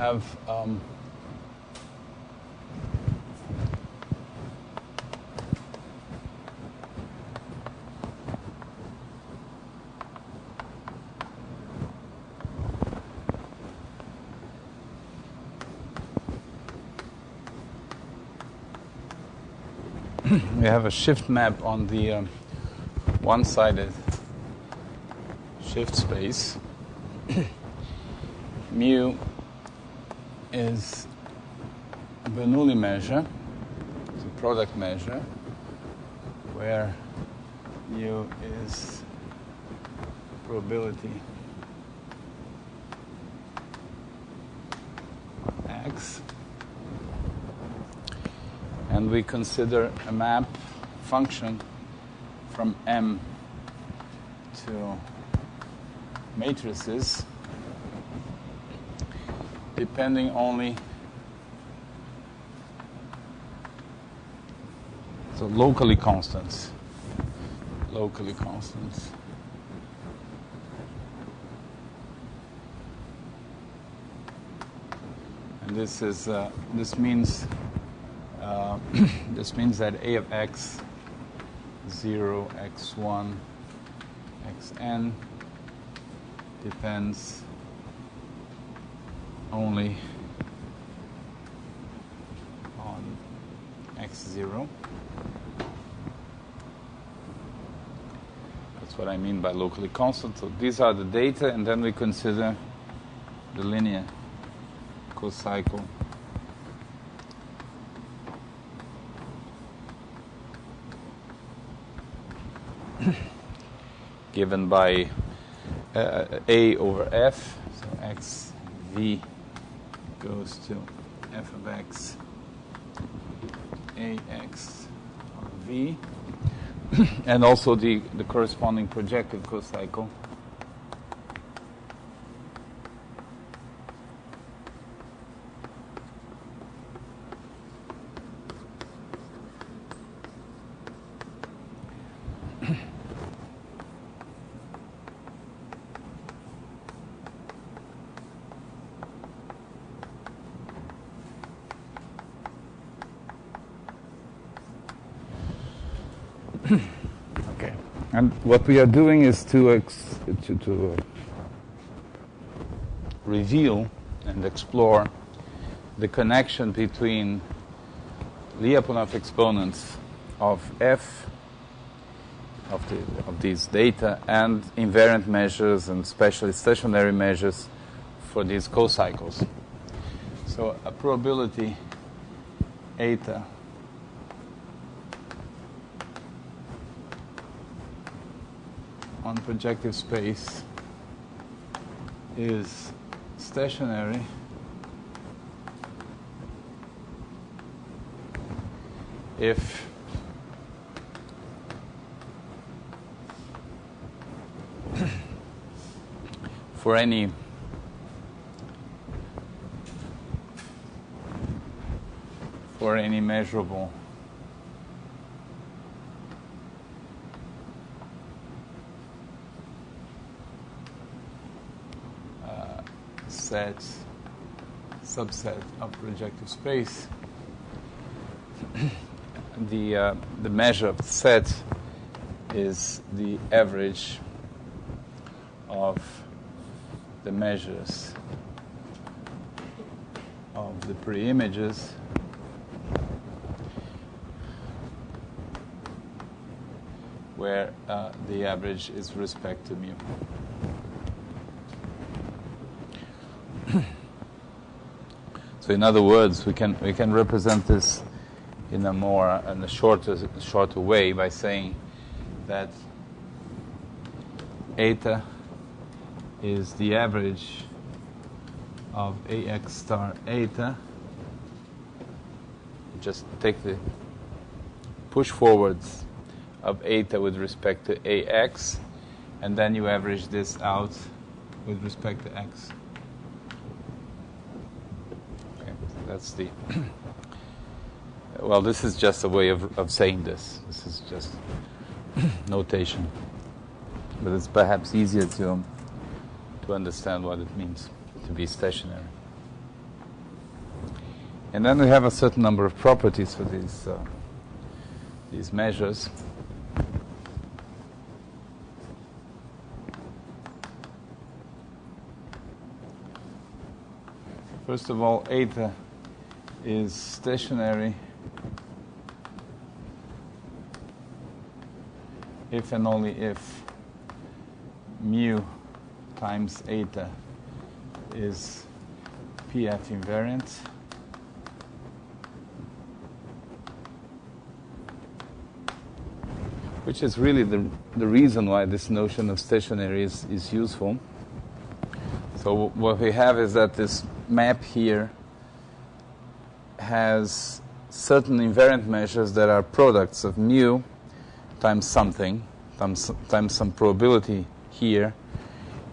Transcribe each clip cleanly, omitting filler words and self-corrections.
have we have a shift map on the one-sided shift space. Mu is a Bernoulli measure, it's a product measure, where mu is probability x. And we consider a map function from M to matrices depending only, so locally constants. And this is this means that A of x, 0, x1, xn depends only on x0. That's what I mean by locally constant. So these are the data, and then we consider the linear cocycle given by A over F, so xv goes to f of x, ax of v, and also the corresponding projective cocycle. Okay, and what we are doing is to reveal and explore the connection between Lyapunov exponents of f of these data and invariant measures, and especially stationary measures for these cocycles. So a probability eta on projective space is stationary if for any measurable subset of projective space, the measure of the set is the average of the measures of the pre-images where the average is with respect to mu. So in other words, we can represent this in a shorter way by saying that eta is the average of ax star eta. Just take the push forwards of eta with respect to ax, and then you average this out with respect to x. Okay, so that's the well, this is just a way of saying this. This is just notation, but it's perhaps easier to understand what it means to be stationary. And then we have a certain number of properties for these measures. First of all, eta is stationary if and only if mu times eta is PF invariant. Which is really the reason why this notion of stationary is useful. So what we have is that this map here has certain invariant measures that are products of mu times something, times some probability here,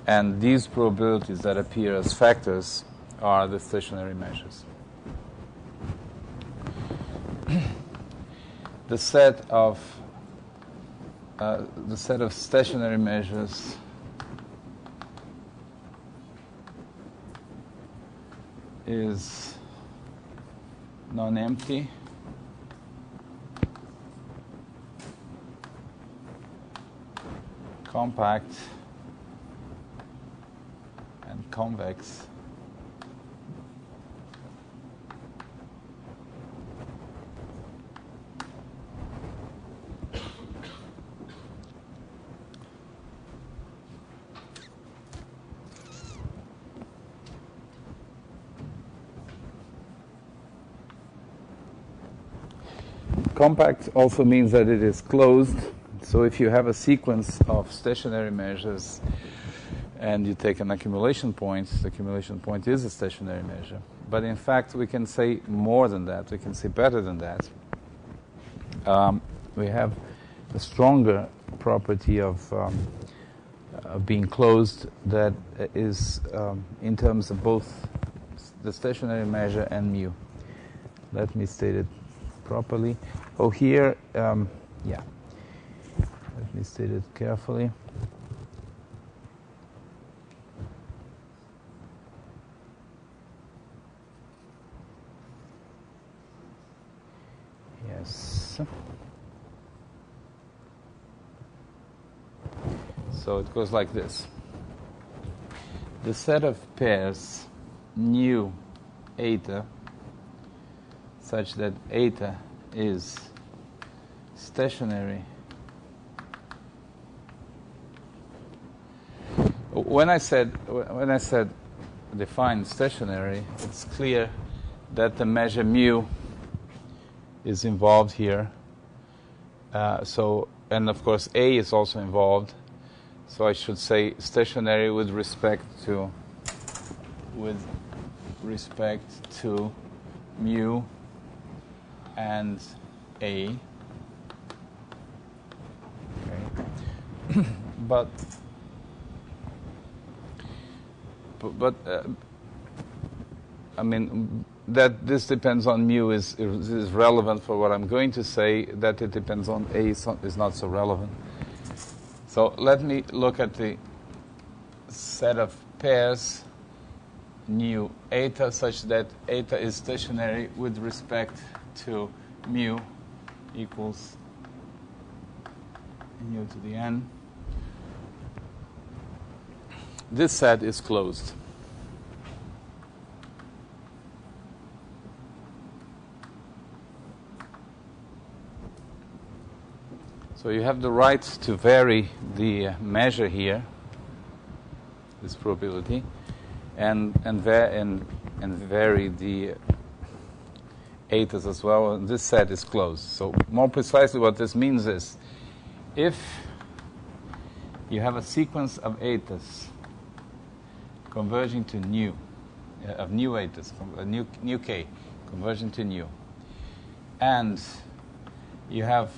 and these probabilities that appear as factors are the stationary measures. The set of stationary measures is non-empty, compact, and convex. Compact also means that it is closed. So if you have a sequence of stationary measures and you take an accumulation point, the accumulation point is a stationary measure. But in fact, we can say more than that. We can say better than that. We have a stronger property of being closed that is in terms of both the stationary measure and mu. Let me state it properly. Oh, here, yeah. Let me state it carefully. Yes. So it goes like this. The set of pairs nu eta such that eta is stationary. When I said define stationary, it's clear that the measure mu is involved here. And of course A is also involved. So I should say stationary with respect to mu and A. Okay. but I mean that this depends on mu is relevant for what I'm going to say. That it depends on A is not so relevant. So let me look at the set of pairs nu eta such that eta is stationary with respect to mu equals mu to the n. This set is closed. So you have the right to vary the measure here, this probability, and vary the etas as well. And this set is closed. So more precisely, what this means is, if you have a sequence of etas converging to nu, of nu etas, nu k, converging to nu, and you have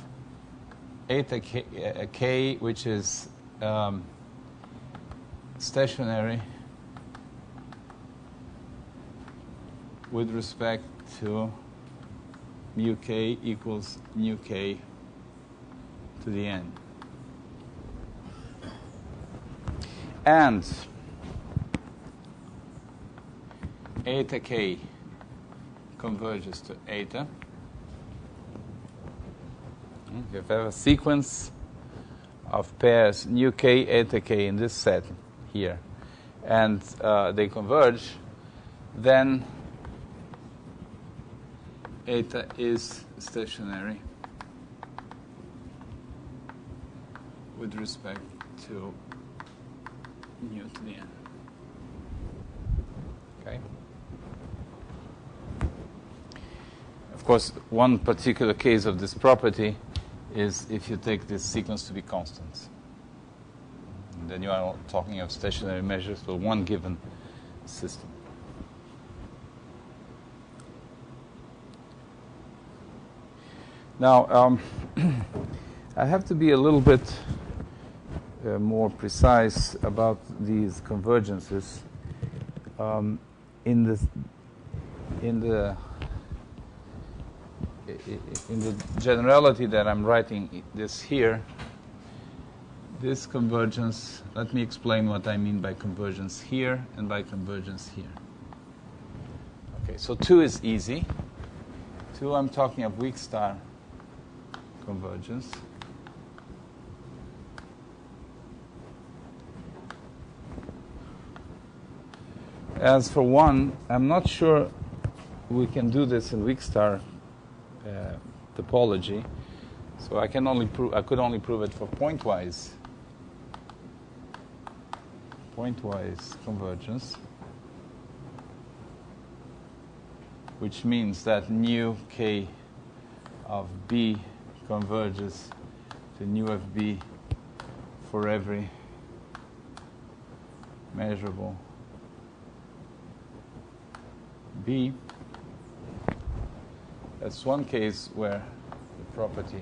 eta k, which is stationary with respect to mu k equals nu k to the n. And eta k converges to eta. If I have a sequence of pairs nu k, eta k in this set here, and they converge, then eta is stationary with respect to nu to the n. Okay. Of course, one particular case of this property is if you take this sequence to be constant. And then you are talking of stationary measures for one given system. Now, I have to be a little bit more precise about these convergences. In the generality that I'm writing this here, this convergence, let me explain what I mean by convergence here and by convergence here. Okay, so 2 is easy. 2, I'm talking of weak star convergence. As for 1, I'm not sure we can do this in weak star topology, so I could only prove it for pointwise convergence, which means that nu k of b converges to nu of b for every measurable b. That's one case where the property,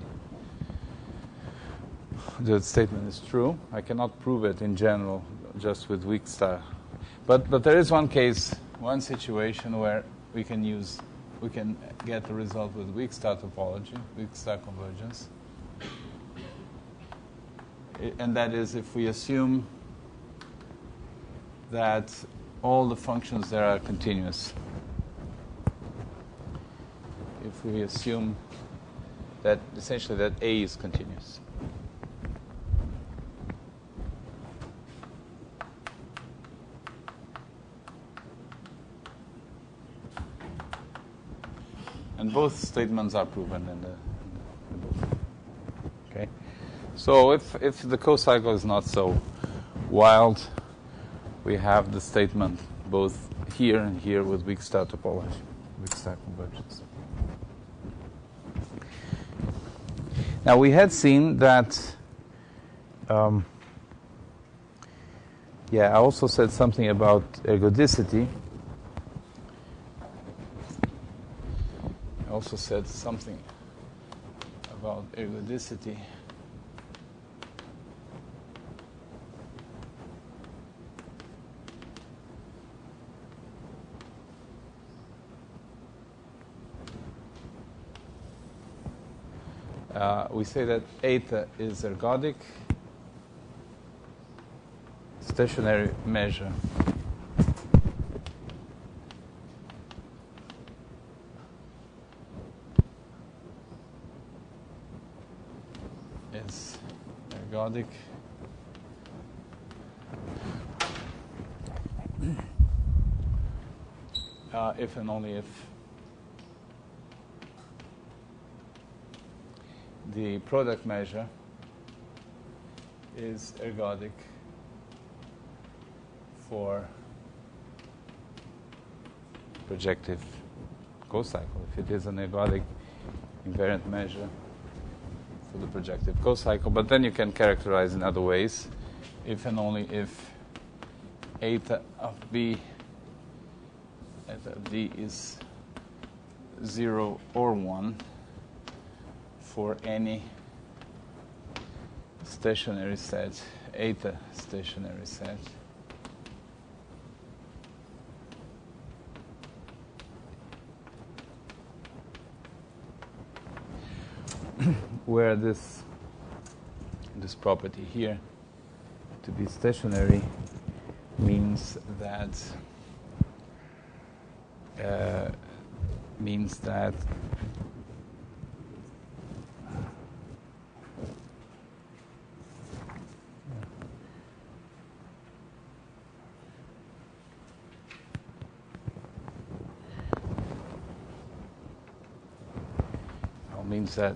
the statement is true. I cannot prove it in general just with weak star. But there is one case, one situation where we can get the result with weak star topology, weak star convergence. And that is if we assume that all the functions there are continuous. If we assume that essentially that A is continuous. And both statements are proven in the book. Okay? So if the cocycle is not so wild, we have the statement both here and here with weak star topology, weak star convergence. Now, we had seen that, I also said something about ergodicity. I also said something about ergodicity. We say that eta is ergodic, stationary measure. Is ergodic. If and only if the product measure is ergodic for projective cocycle. If it is an ergodic invariant measure for the projective cocycle, but then you can characterize in other ways, if and only if eta of b is 0 or 1 for any stationary set, eta stationary set, where this property here to be stationary means that means that means that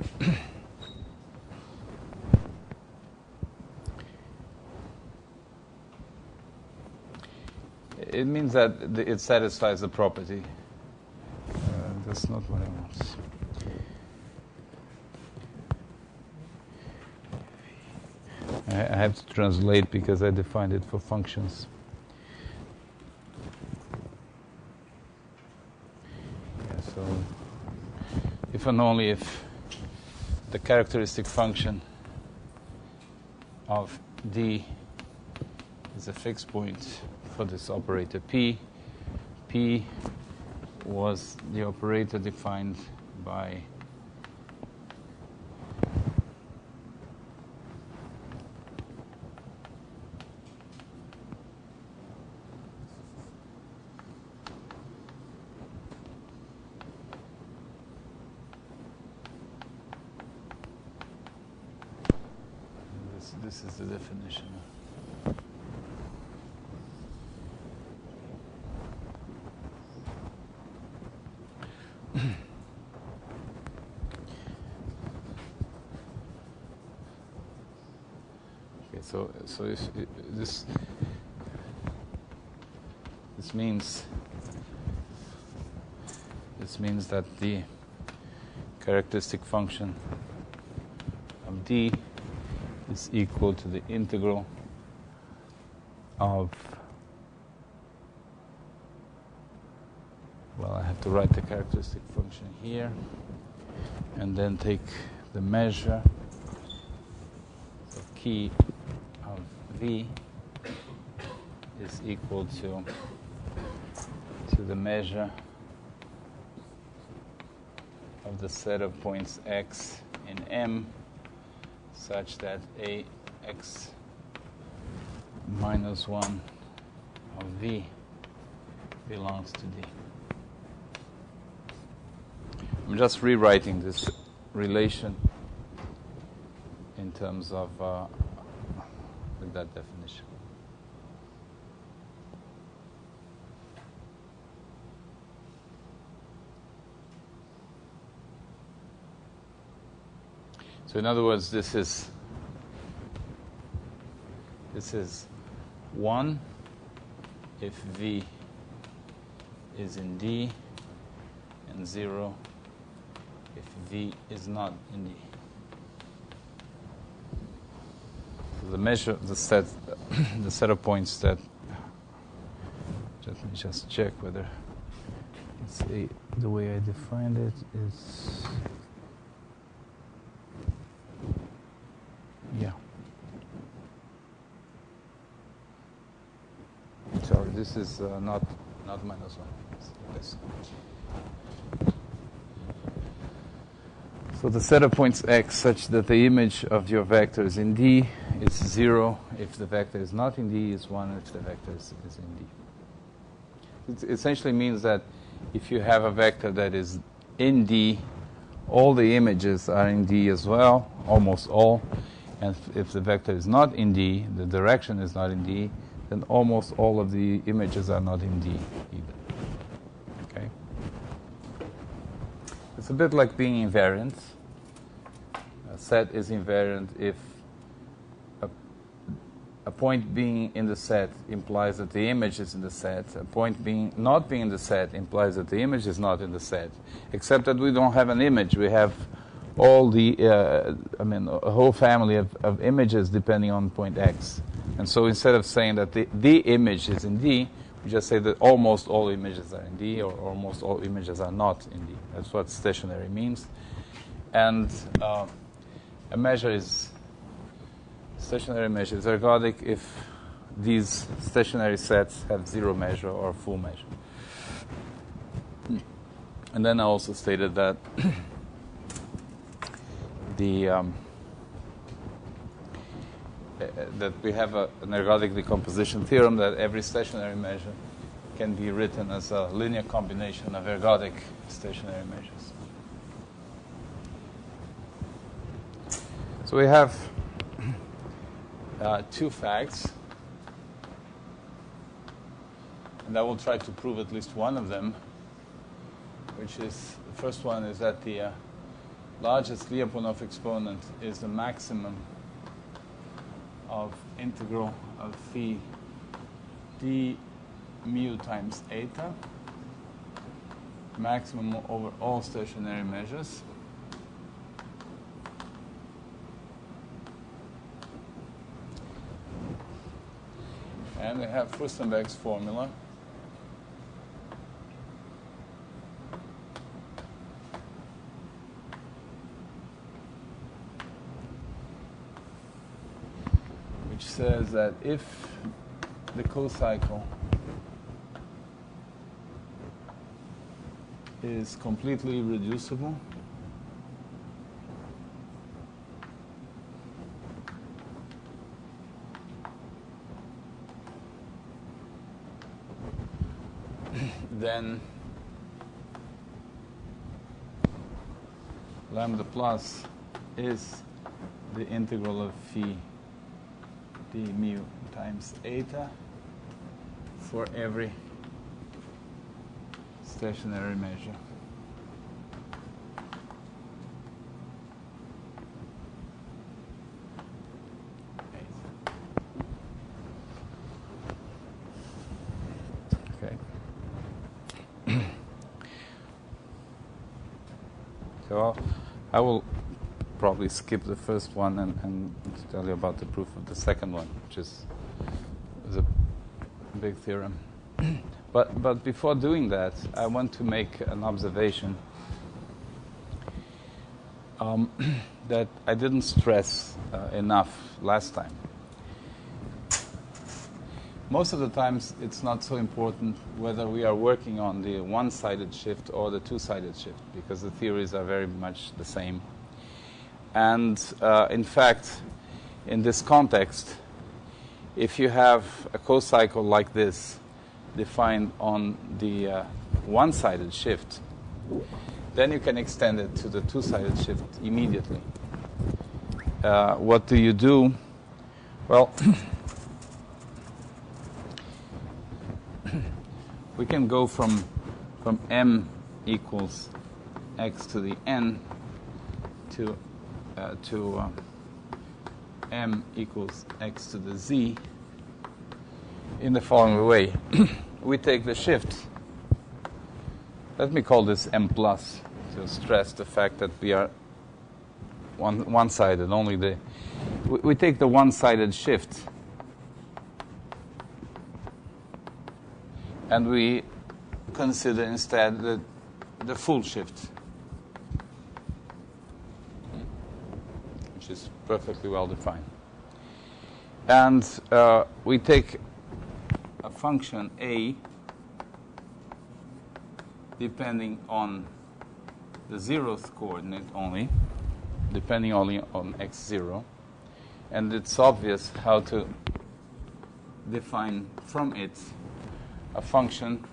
it means that it satisfies the property. That's not what I want. I have to translate because I defined it for functions. Yeah, so if and only if the characteristic function of D is a fixed point for this operator P. P was the operator defined by this is the definition. Okay, so if this means that the characteristic function of D is equal to the integral of, well, I have to write the characteristic function here and then take the measure of key of V is equal to the measure of the set of points X in M such that Ax minus 1 of V belongs to D. I'm just rewriting this relation in terms of with that definition. So in other words, this is 1 if V is in D, and 0 if V is not in D. So the measure, the set of points that, let me just check whether it's the way I defined it is, yeah. Sorry, this is not minus 1. Yes. So the set of points X such that the image of your vector is in D is 0 if the vector is not in D, is 1 if the vector is in D. It essentially means that if you have a vector that is in D, all the images are in D as well, almost all. And if the vector is not in D, the direction is not in D, then almost all of the images are not in D either. Okay? It's a bit like being invariant. A set is invariant if a point being in the set implies that the image is in the set. A point not being in the set implies that the image is not in the set, except that we don't have an image. We have all the, a whole family of images depending on point X. And so instead of saying that the image is in D, we just say that almost all images are in D, or almost all images are not in D. That's what stationary means. And a measure is, stationary measure is ergodic if these stationary sets have 0 measure or full measure. And then I also stated that that we have an ergodic decomposition theorem that every stationary measure can be written as a linear combination of ergodic stationary measures. So we have two facts, and I will try to prove at least one of them, which is, the first one is that the largest Lyapunov exponent is the maximum of integral of phi d mu times eta, maximum over all stationary measures. And we have Furstenberg's formula. Which says that if the cocycle is completely reducible, then lambda plus is the integral of phi d mu times eta for every stationary measure. Okay. So I will probably skip the first one and tell you about the proof of the second one, which is a big theorem. But before doing that, I want to make an observation that I didn't stress enough last time. Most of the times, it's not so important whether we are working on the one-sided shift or the two-sided shift, because the theories are very much the same. And in fact, in this context, if you have a cocycle like this defined on the one-sided shift, then you can extend it to the two-sided shift immediately. What do you do? Well, we can go from m equals x to the n to m equals x to the z in the following way. We take the shift. Let me call this m plus to stress the fact that we are one-sided. Only we take the one-sided shift, and we consider instead the full shift, which is perfectly well defined. And we take a function a depending on the zeroth coordinate only, depending only on x0. And it's obvious how to define from it a function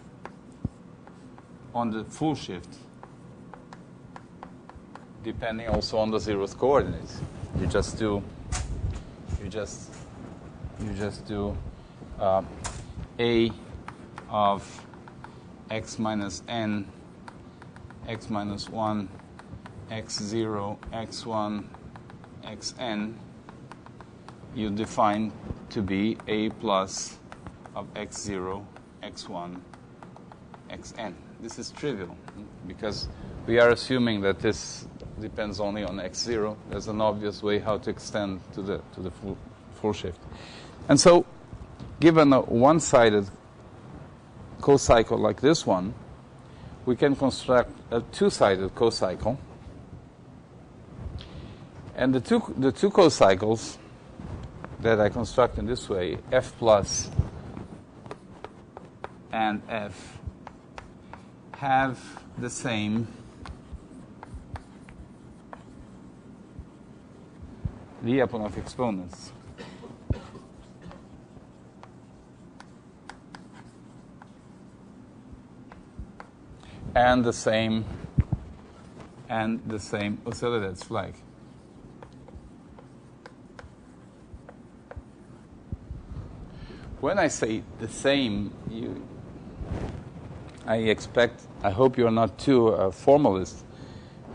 on the full shift, depending also on the zeroth coordinates. You just do a of x minus n, x minus 1, x0, x1, xn, you define to be a plus of x0, x1, xn. This is trivial because we are assuming that this depends only on x0. There's an obvious way how to extend to the full shift. And so, given a one-sided cocycle like this one, we can construct a two-sided cocycle. And the two cocycles that I construct in this way, f plus and f, have the same Lyapunov exponents. and the same oscillators flag. When I say the same, I hope you're not too formalist,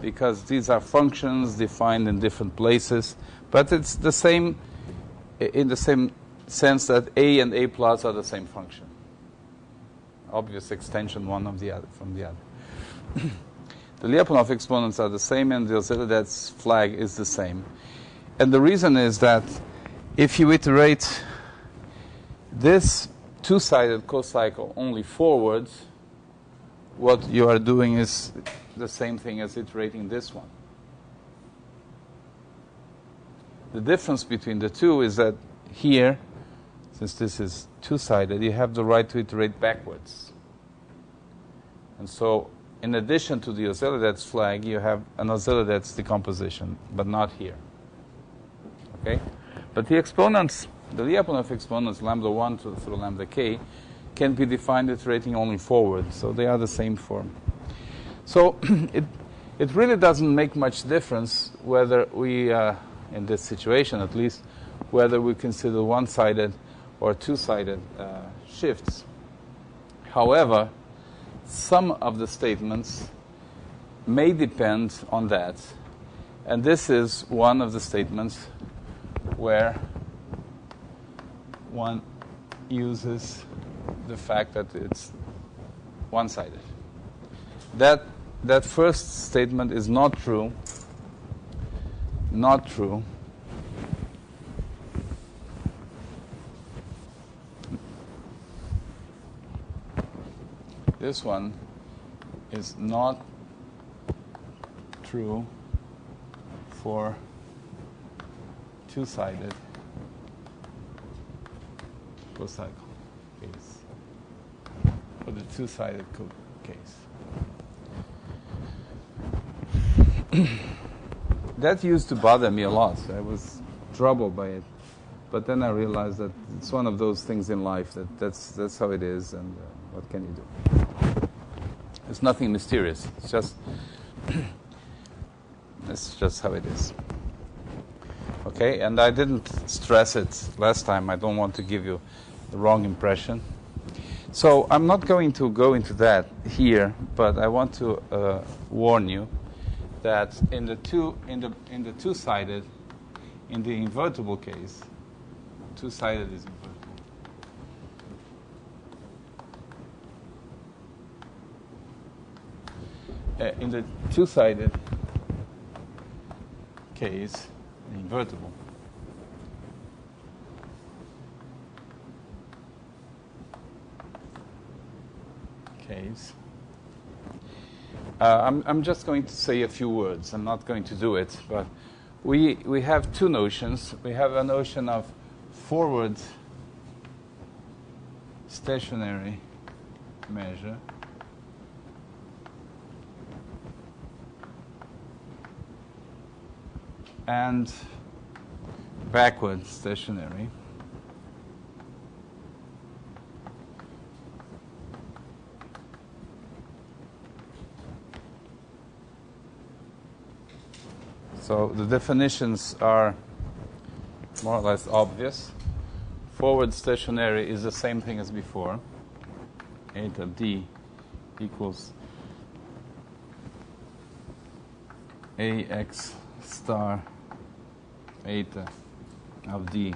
because these are functions defined in different places, but it's the same in the same sense that A and A plus are the same function. Obvious extension one of the other from the other. The Lyapunov exponents are the same, and the oscillators flag is the same. And the reason is that if you iterate this two-sided cocycle only forwards, what you are doing is the same thing as iterating this one. The difference between the two is that here, since this is two-sided, you have the right to iterate backwards. And so, in addition to the oscillators flag, you have an oscillators decomposition, but not here. Okay? But the exponents, the Lyapunov exponents, lambda 1 through lambda k, can be defined iterating only forward. So they are the same form. So it really doesn't make much difference whether we, in this situation at least, whether we consider one-sided or two-sided shifts. However, some of the statements may depend on that. And this is one of the statements where one uses the fact that it's one-sided. That first statement is not true. Not true. This one is not true for two-sided cocycle case. For the two-sided case. That used to bother me a lot. I was troubled by it. But then I realized that it's one of those things in life that's how it is, and what can you do? It's nothing mysterious. It's just how it is. Okay, and I didn't stress it last time. I don't want to give you the wrong impression. So I'm not going to go into that here, but I want to warn you that in the two-sided, in the invertible case, two-sided is invertible. In the two-sided case, invertible, case, I'm just going to say a few words. I'm not going to do it, but we have two notions. We have a notion of forward stationary measure and backward stationary. So the definitions are more or less obvious. Forward stationary is the same thing as before. Eta d equals ax star eta of d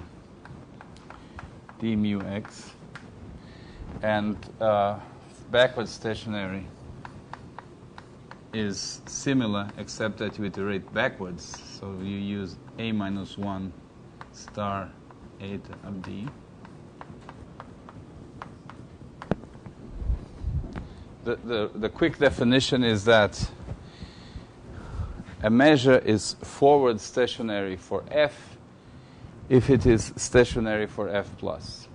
mu x, and backward stationary is similar, except that you iterate backwards. So you use a minus 1 star eta of d. The quick definition is that a measure is forward stationary for f if it is stationary for f plus,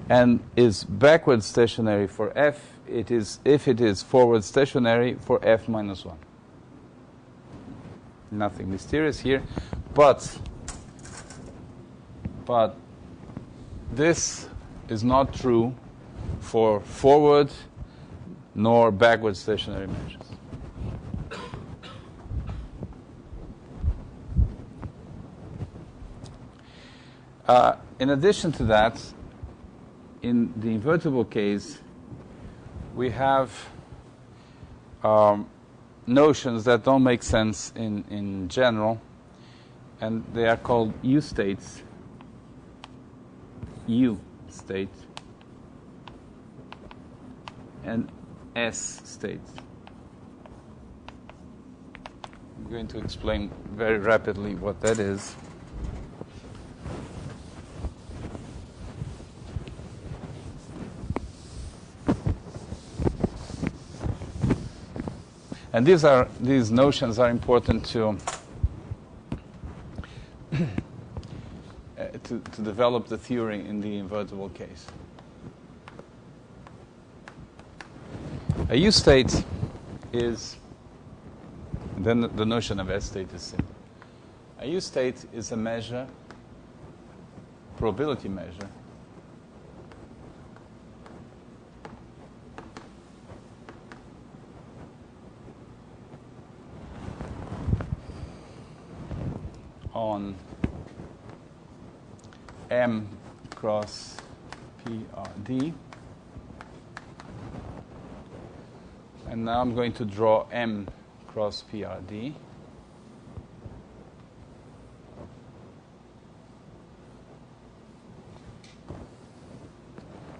and is backward stationary for f if it is forward stationary for f minus 1. Nothing mysterious here, but this is not true for forward nor backward stationary measures. In addition to that, in the invertible case, we have notions that don't make sense in general, and they are called U states. U state and S states. I'm going to explain very rapidly what that is. And these notions are important to develop the theory in the invertible case. A U state is, then the notion of S state is simple. A U state is a measure, probability measure, on M cross PRD. And now I'm going to draw M cross PRD.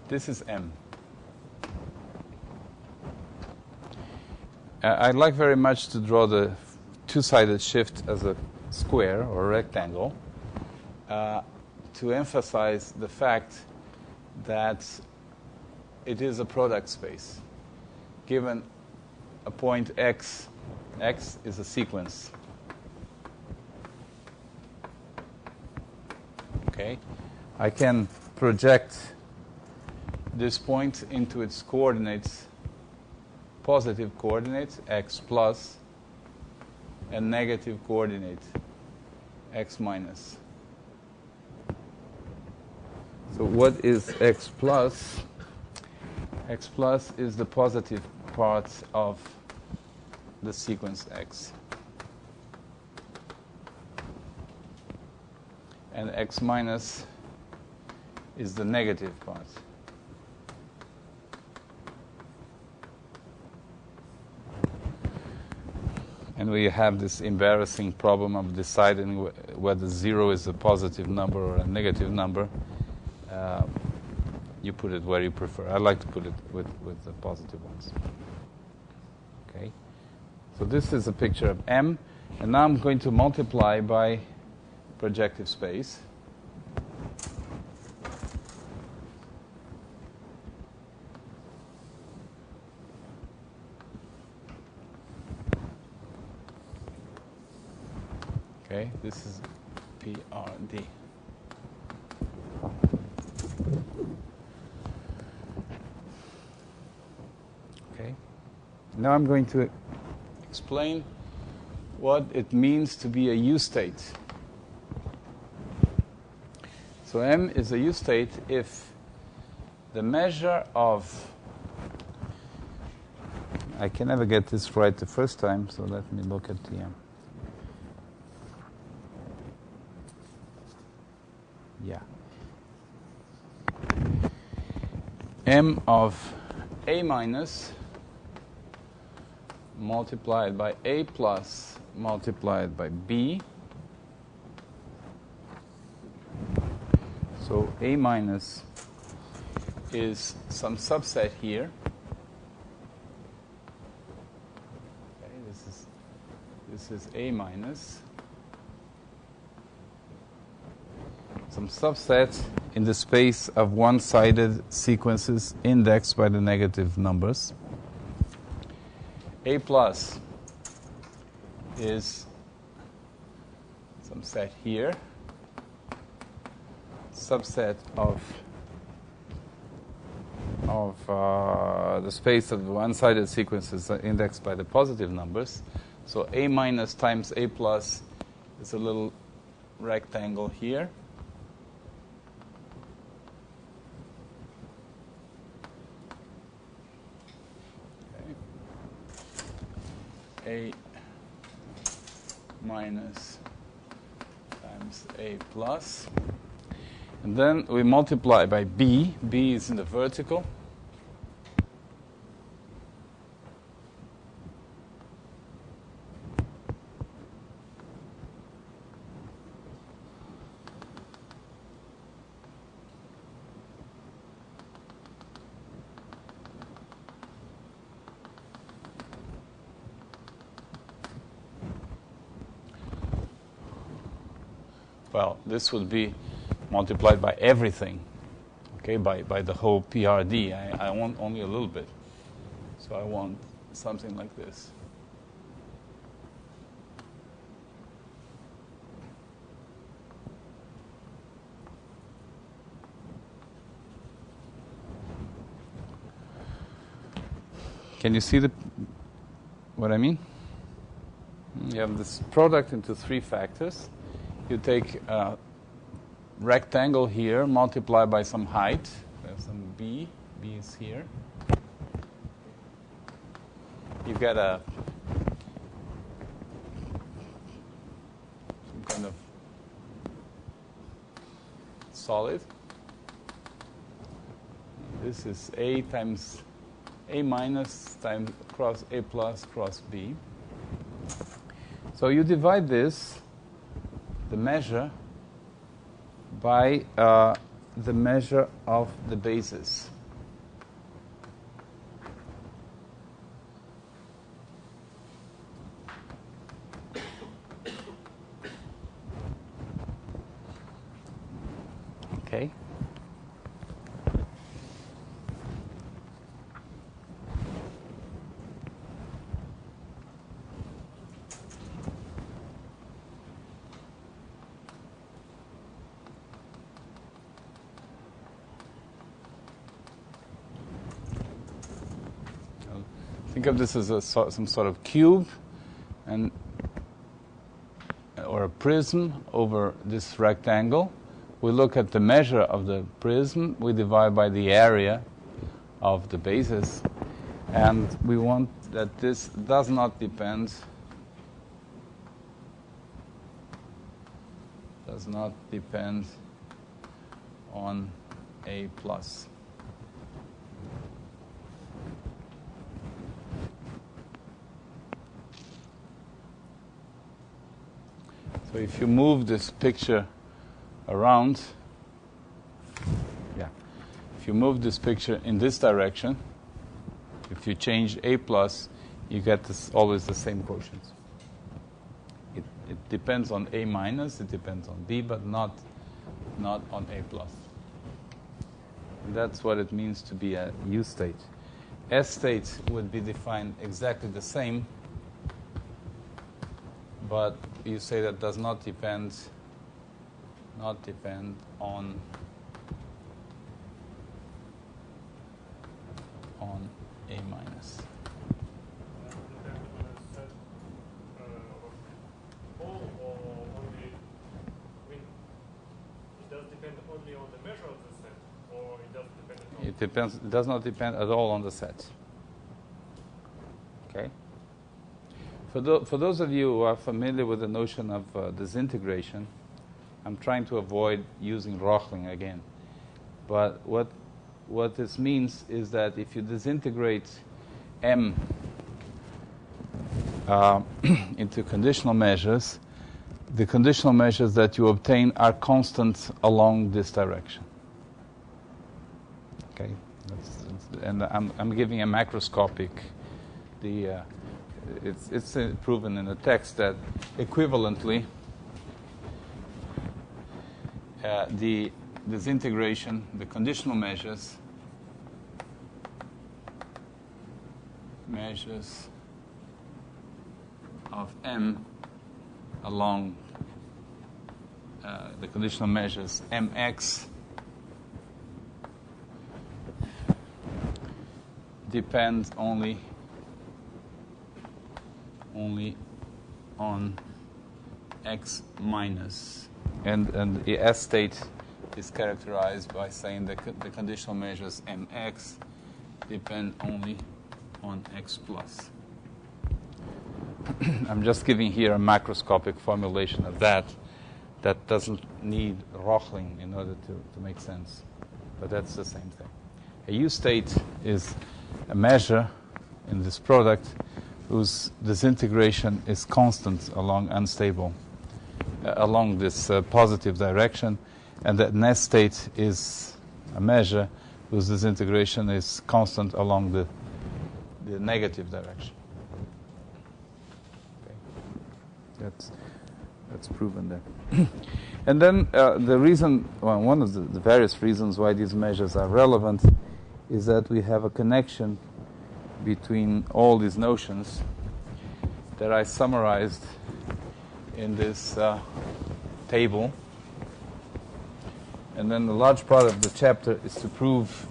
This is M. I'd like very much to draw the two-sided shift as a square or rectangle to emphasize the fact that it is a product space. Given a point X, X is a sequence. Okay? I can project this point into its coordinates, positive coordinates, X plus, and negative coordinate, X minus. So what is X plus? X plus is the positive part of the sequence X. And X minus is the negative part. And we have this embarrassing problem of deciding whether 0 is a positive number or a negative number. You put it where you prefer. I like to put it with the positive ones. Okay. So this is a picture of M, and now I'm going to multiply by projective space. Okay, this is PRD. Okay. Now I'm going to explain what it means to be a U state. So M is a U state if the measure of, I can never get this right the first time, so let me look at the M of A minus multiplied by A plus multiplied by B. So A minus is some subset here. Okay, this is A minus. Some subset in the space of one-sided sequences indexed by the negative numbers. A plus is some set here, subset of the space of one-sided sequences indexed by the positive numbers. So A minus times A plus is a little rectangle here. A minus times A plus. And then we multiply by B. B is in the vertical. Well, this would be multiplied by everything, okay, by the whole PRD. I want only a little bit. So I want something like this. Can you see what I mean? You have this product into three factors. You take a rectangle here, multiply by some height. There's some B. B is here. You've got some kind of solid. This is A times A minus times cross A plus cross B. So you divide this, the measure, by the measure of the basis. Okay. Think of this as some sort of cube, or a prism over this rectangle. We look at the measure of the prism. We divide by the area of the basis, and we want that this does not depend on A plus. So if you move this picture around, if you move this picture in this direction, if you change A plus, you get always the same quotients. It depends on A minus, it depends on B, but not on A plus. And that's what it means to be a U state. S state would be defined exactly the same, but you say that does not depend on A minus. It does not depend at all on the set. Okay. For those of you who are familiar with the notion of disintegration, I'm trying to avoid using Rochling again. But what this means is that if you disintegrate M into conditional measures, the conditional measures that you obtain are constant along this direction. Okay, and I'm giving a macroscopic. It's proven in the text that equivalently the disintegration, the conditional measures of M along the conditional measures mx depends only on x minus, and the S state is characterized by saying that the conditional measures mx depend only on x plus. I'm just giving here a macroscopic formulation of that doesn't need Rochling in order to make sense. But that's the same thing. A U-state is a measure in this product whose disintegration is constant along unstable, along this positive direction, and that nest state is a measure whose disintegration is constant along the negative direction. Okay. That's proven there. And then the reason, well, one of the various reasons why these measures are relevant is that we have a connection between all these notions that I summarized in this table. And then the large part of the chapter is to prove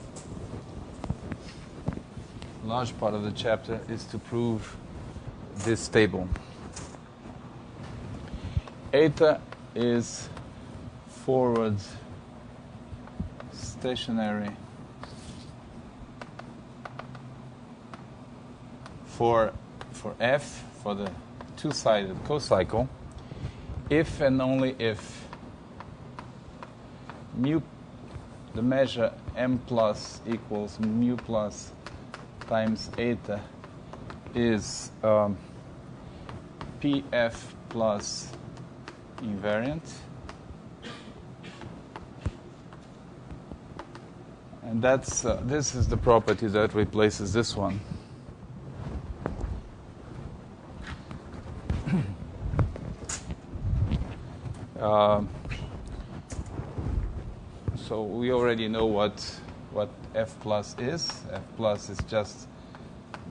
this table. Eta is forward stationary for F, for the two-sided cocycle, if and only if mu, the measure m plus equals mu plus times eta is pf plus invariant, and that's this is the property that replaces this one. So we already know what F plus is. F plus is just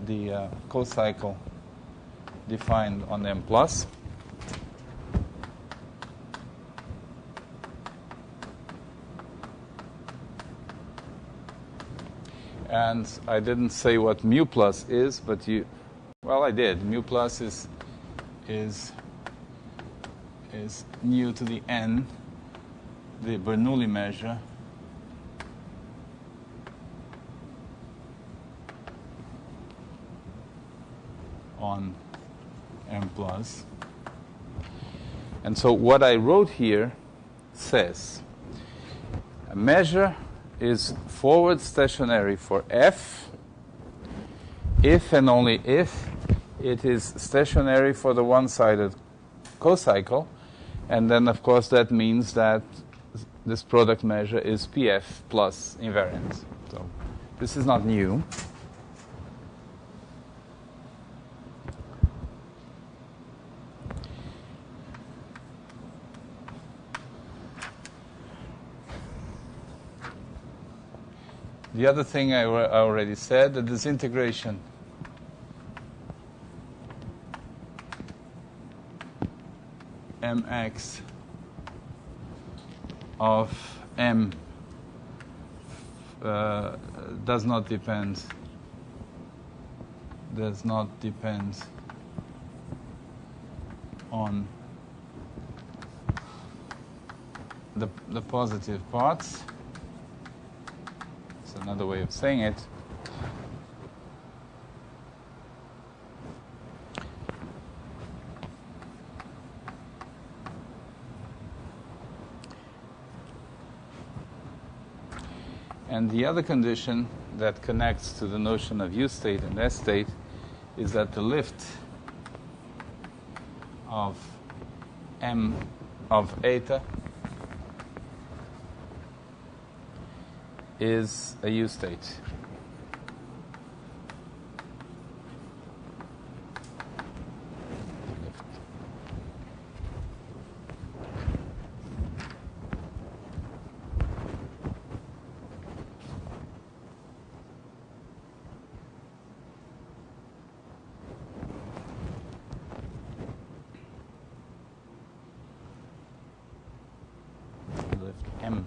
the cocycle defined on M plus. And I didn't say what mu plus is, but well, I did. Mu plus is nu to the n, the Bernoulli measure, on M plus. And so what I wrote here says a measure is forward stationary for F if and only if it is stationary for the one-sided cocycle, and then of course that means that this product measure is PF plus invariant. So this is not new. The other thing I already said, the disintegration mx of m does not depend on the positive parts. It's another way of saying it. And the other condition that connects to the notion of U-state and S-state is that the lift of M of eta is a U-state. Lift M.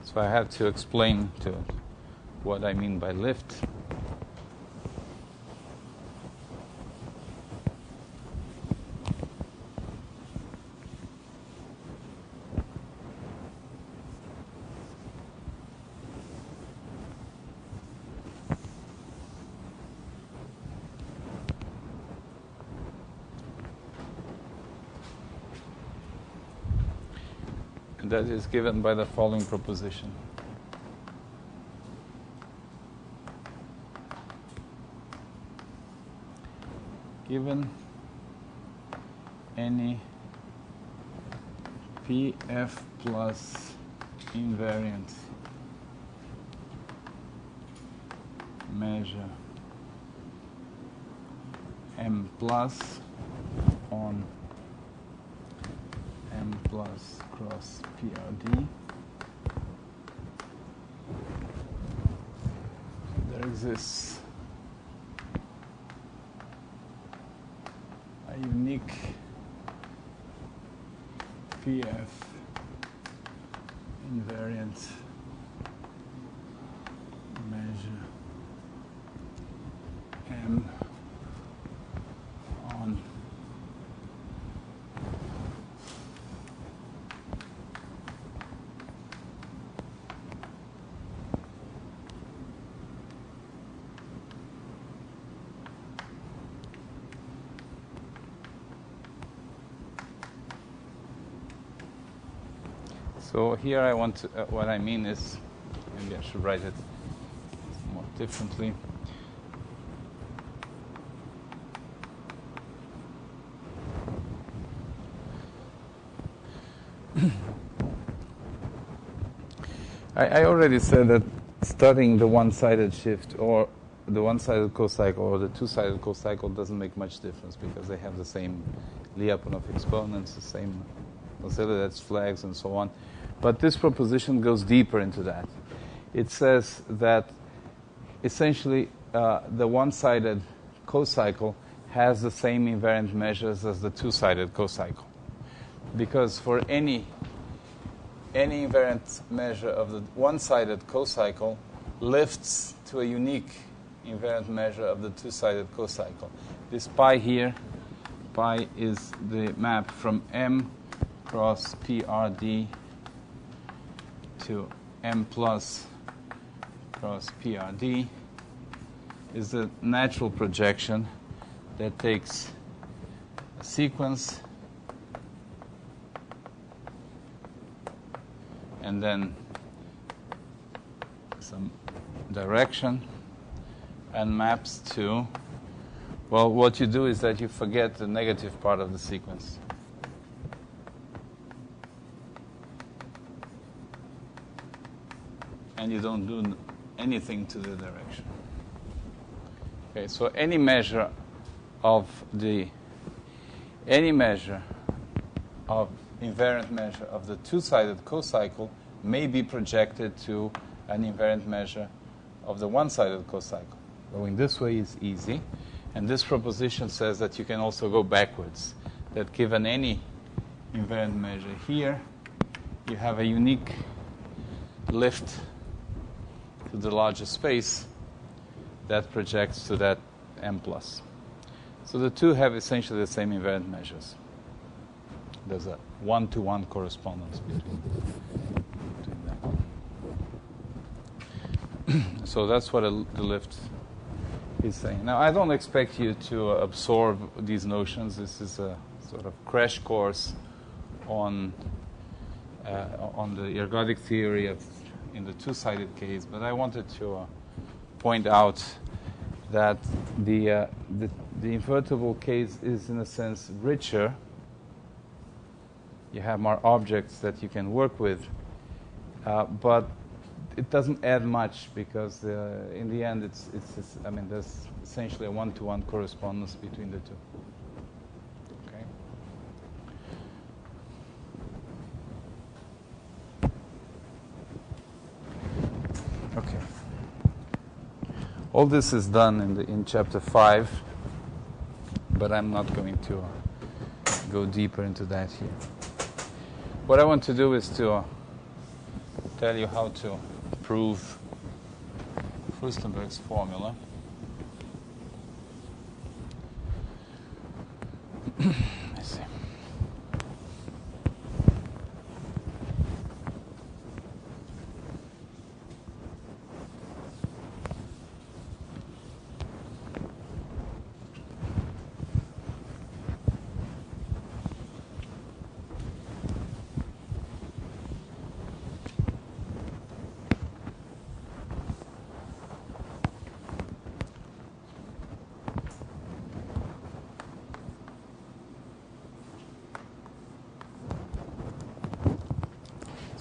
So I have to explain what I mean by lift. that is given by the following proposition. Given any Pf plus invariant measure M plus on M plus cross PRD, there exists a unique Pf invariant measure M on So here I want to, what I mean is, maybe I should write it more differently. I already said that studying the one-sided shift or the one-sided co-cycle or the two-sided co-cycle doesn't make much difference because they have the same Lyapunov exponents, the same Vasiliadis flags, and so on. But this proposition goes deeper into that. It says that essentially the one-sided co-cycle has the same invariant measures as the two-sided co-cycle. Because for any invariant measure of the one-sided co-cycle lifts to a unique invariant measure of the two-sided co-cycle. This pi here, pi is the map from M cross PRD to M plus cross PRD, is the natural projection that takes a sequence and then some direction and maps to, well, what you do is that you forget the negative part of the sequence. And you don't do anything to the direction. Okay, so any measure of invariant measure of the two-sided co-cycle may be projected to an invariant measure of the one-sided co-cycle. Going this way is easy, and this proposition says that you can also go backwards, that given any invariant measure here, you have a unique lift to the larger space that projects to that M plus. So the two have essentially the same invariant measures. There's a one-to-one correspondence between that. So that's what the lift is saying. Now, I don't expect you to absorb these notions. This is a sort of crash course on the ergodic theory in the two-sided case, but I wanted to point out that the invertible case is, in a sense, richer. You have more objects that you can work with, but it doesn't add much because in the end, I mean, there's essentially a one-to-one correspondence between the two. Okay. All this is done in chapter 5, but I'm not going to go deeper into that here. What I want to do is to tell you how to prove Furstenberg's formula. Let's see.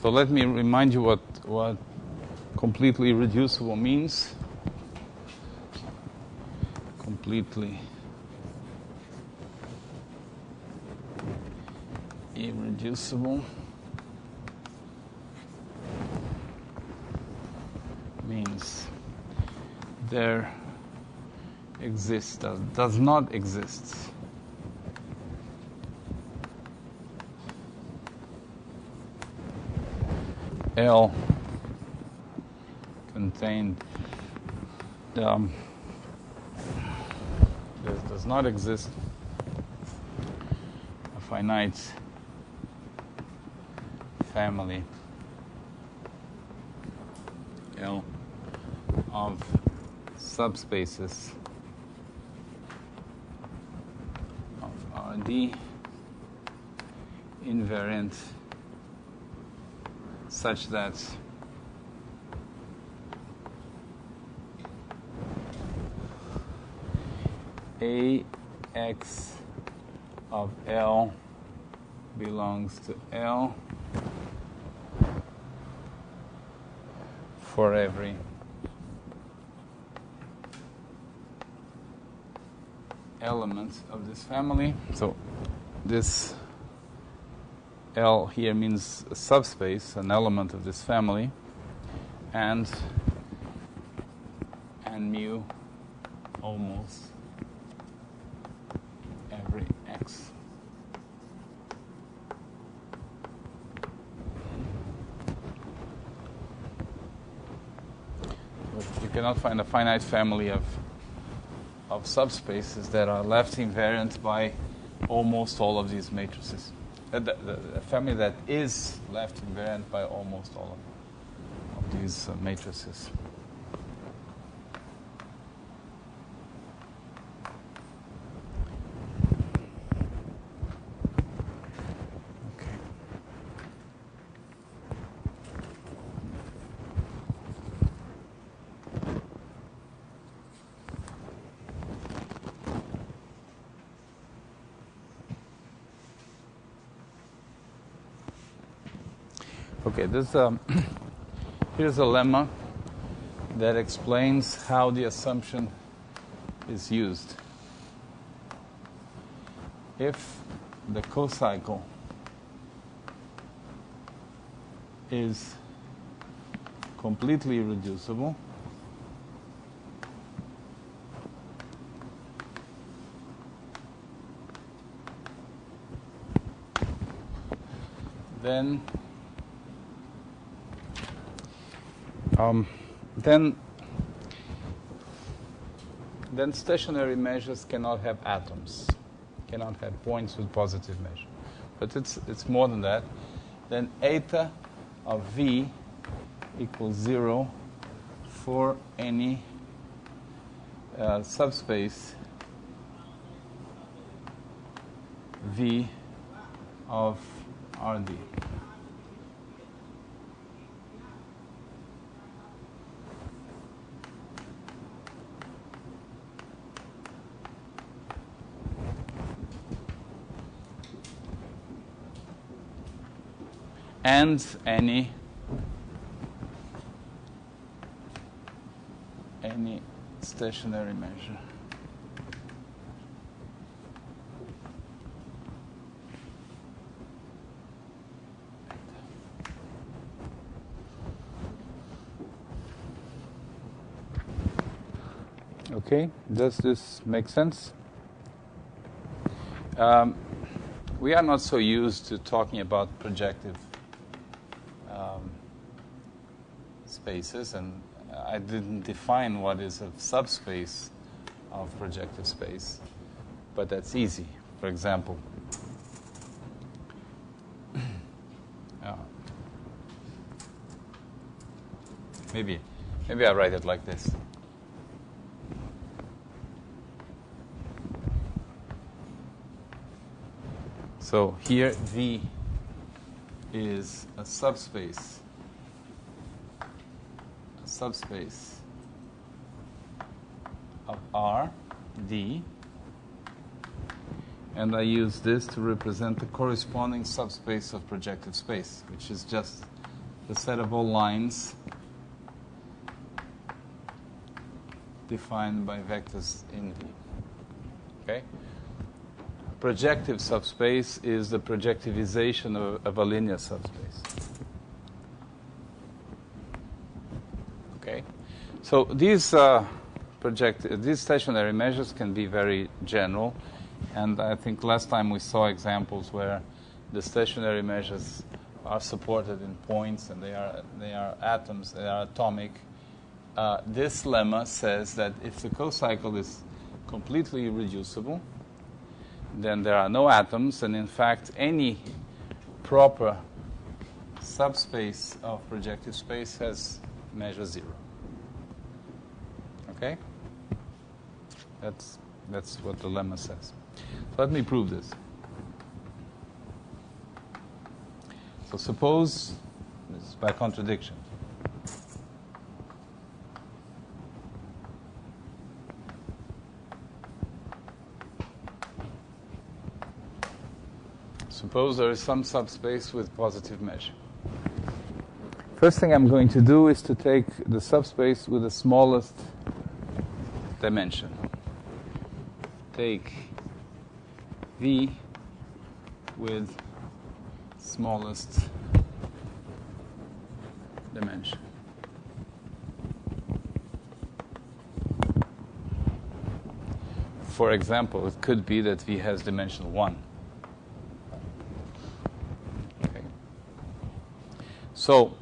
So let me remind you what completely irreducible means. Completely irreducible means there exists, does not exist L contained there does not exist a finite family L of subspaces of Rd invariant such that Ax of L belongs to L for every element of this family. So this L here means a subspace, an element of this family, and mu almost every x. But you cannot find a finite family of subspaces that are left invariant by almost all of these matrices. The family that is left invariant by almost all of these matrices. Okay. Okay, here's a lemma that explains how the assumption is used. If the cocycle is completely irreducible, then stationary measures cannot have atoms, cannot have points with positive measure. But it's more than that. Then eta of V equals 0 for any subspace V of Rd. And any stationary measure. Okay, does this make sense? We are not so used to talking about projective spaces, and I didn't define what is a subspace of projective space, but that's easy. For example, maybe I write it like this. So here V is a subspace of R, D, and I use this to represent the corresponding subspace of projective space, which is just the set of all lines defined by vectors in V. Okay? Projective subspace is the projectivization of a linear subspace. Okay? So these stationary measures can be very general, and I think last time we saw examples where the stationary measures are supported in points, and they are atoms, they are atomic. This lemma says that if the cocycle is completely irreducible, then there are no atoms, and in fact any proper subspace of projective space has measure 0. Okay? That's what the lemma says. So let me prove this. So suppose, this is by contradiction. Suppose there is some subspace with positive measure. First thing I'm going to do is to take the subspace with the smallest dimension. Take V with smallest dimension. For example, it could be that V has dimension 1. Okay. So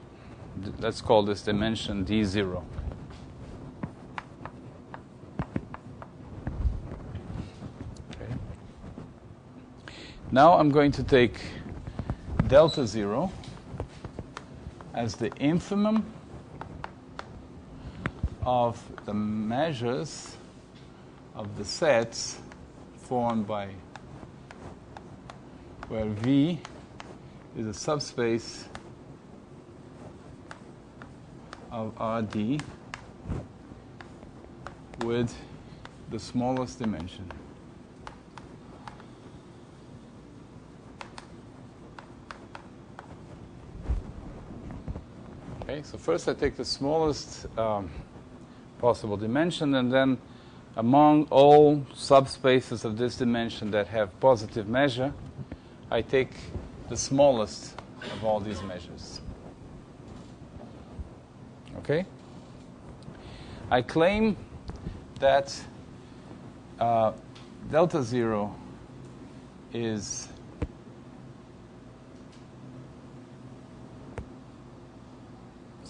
let's call this dimension D0. Okay. Now I'm going to take delta 0 as the infimum of the measures of the sets formed by where V is a subspace of Rd with the smallest dimension. Okay, so first I take the smallest possible dimension, and then among all subspaces of this dimension that have positive measure, I take the smallest of all these measures. Okay? I claim that delta 0 is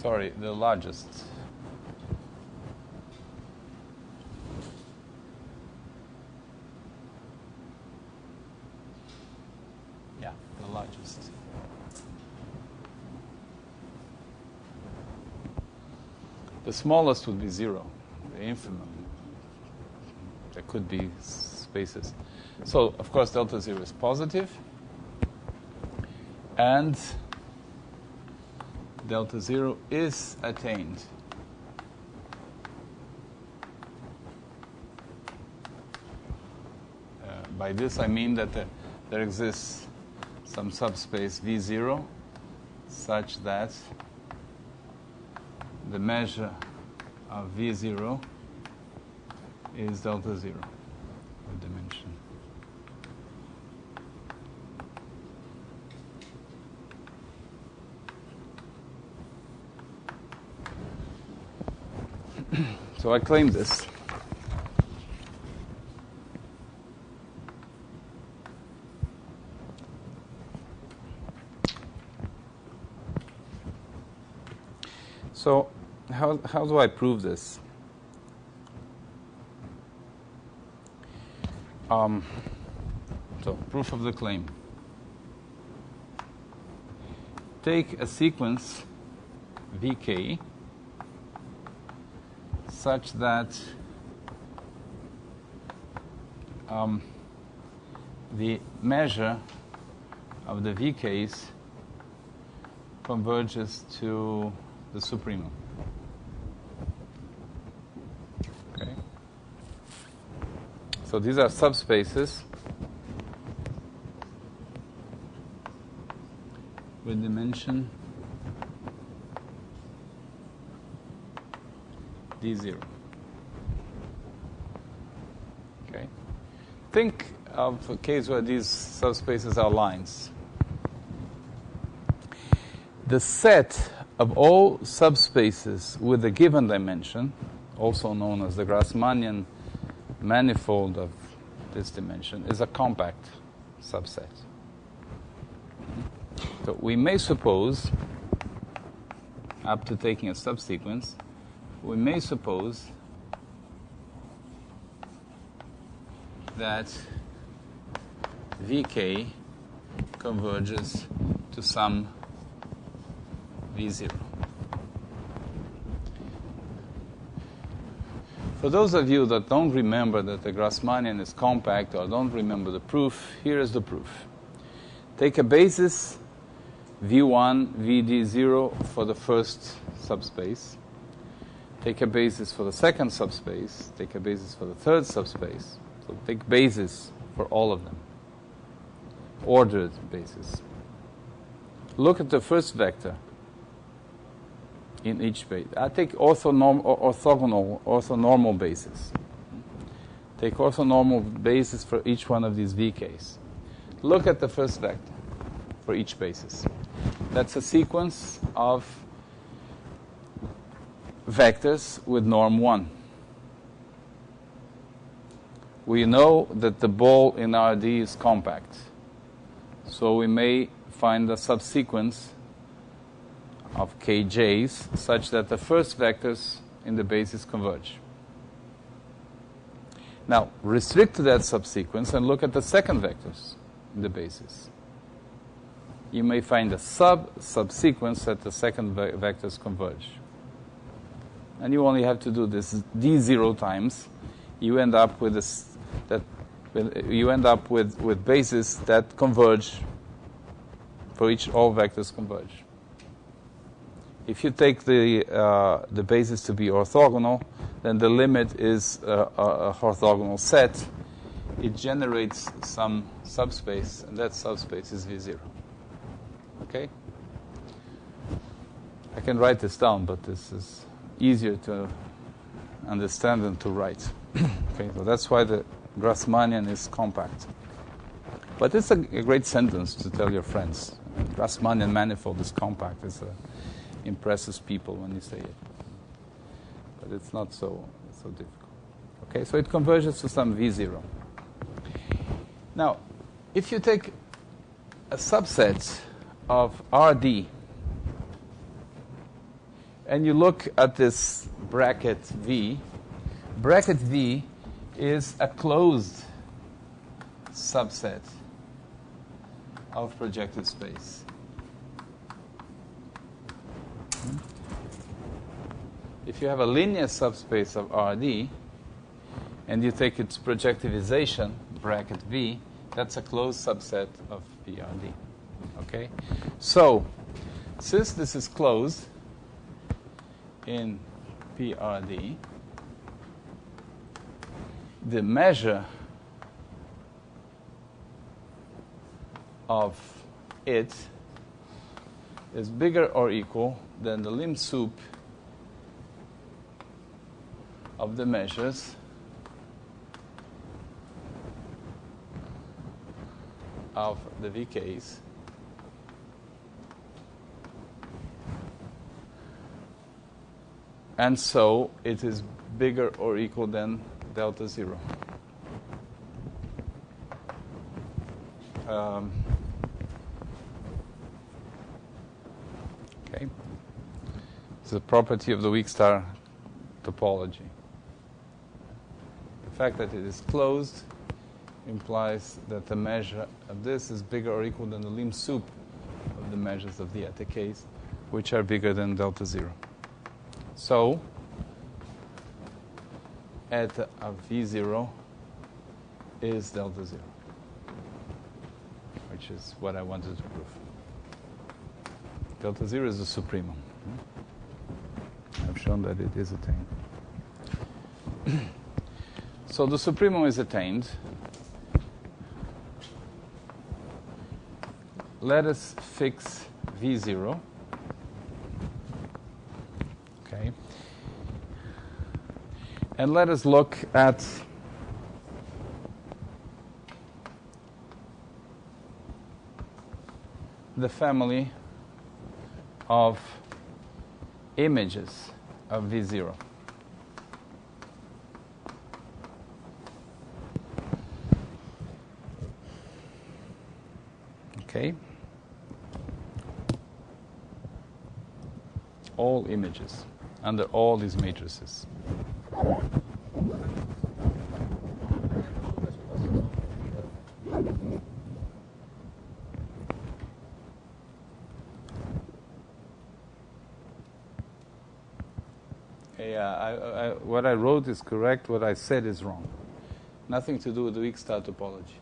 the largest. Yeah, the largest. The smallest would be 0, the infimum. There could be spaces. So, of course, delta 0 is positive, and delta 0 is attained. By this I mean that there exists some subspace V0 such that the measure of V0 is delta 0, the dimension. So I claim this. So how do I prove this? So proof of the claim. Take a sequence Vk such that the measure of the Vk's converges to the supremum. Okay. So these are subspaces with dimension D0. Okay. Think of a case where these subspaces are lines. The set of all subspaces with a given dimension, also known as the Grassmannian manifold of this dimension, is a compact subset. So we may suppose, up to taking a subsequence, we may suppose that Vk converges to some V0. For those of you that don't remember that the Grassmannian is compact or don't remember the proof, here is the proof. Take a basis V1, Vd0 for the first subspace. Take a basis for the second subspace. Take a basis for the third subspace. So take basis for all of them. Ordered basis. Look at the first vector in each base. I take orthonormal basis. Take orthonormal basis for each one of these VKs. Look at the first vector for each basis. That's a sequence of vectors with norm 1. We know that the ball in RD is compact, so we may find a subsequence of kj's such that the first vectors in the basis converge. Now, restrict to that subsequence and look at the second vectors in the basis. You may find a subsequence that the second vectors converge. And you only have to do this d0 times. You end up with with bases that converge for each all vectors converge. If you take the basis to be orthogonal, then the limit is a orthogonal set. It generates some subspace, and that subspace is V0. Okay? I can write this down, but this is easier to understand than to write. Okay, so that's why the Grassmannian is compact. But it's a great sentence to tell your friends. Grassmannian manifold is compact. It impresses people when you say it. But it's not so difficult. Okay, so it converges to some V0. Now, if you take a subset of RD and you look at this bracket V is a closed subset of projective space. If you have a linear subspace of RD and you take its projectivization, bracket V, that's a closed subset of PRD. Okay? So, since this is closed in PRD, the measure of it is bigger or equal than the lim sup of the measures of the VKs and so it is bigger or equal than delta 0. Okay. It's a property of the weak star topology. The fact that it is closed implies that the measure of this is bigger or equal than the lim sup of the measures of the eta k's, which are bigger than delta 0. So, eta of V0 is delta 0, which is what I wanted to prove. Delta 0 is the supremum. I've shown that it is attained. So the supremum is attained. Let us fix V0. Okay. And let us look at the family of images of V0. Okay. All images under all these matrices. Yeah, what I wrote is correct. What I said is wrong. Nothing to do with the weak star topology.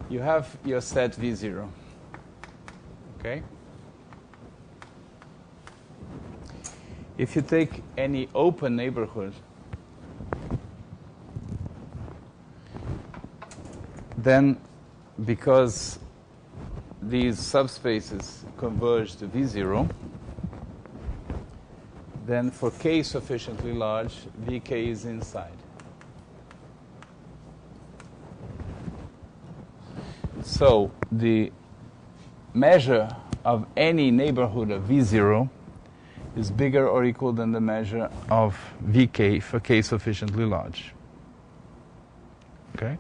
You have your set V0. Okay? If you take any open neighborhood, then because these subspaces converge to V0, then for k sufficiently large, Vk is inside. So the measure of any neighborhood of V0 is bigger or equal than the measure of Vk for k sufficiently large. Okay?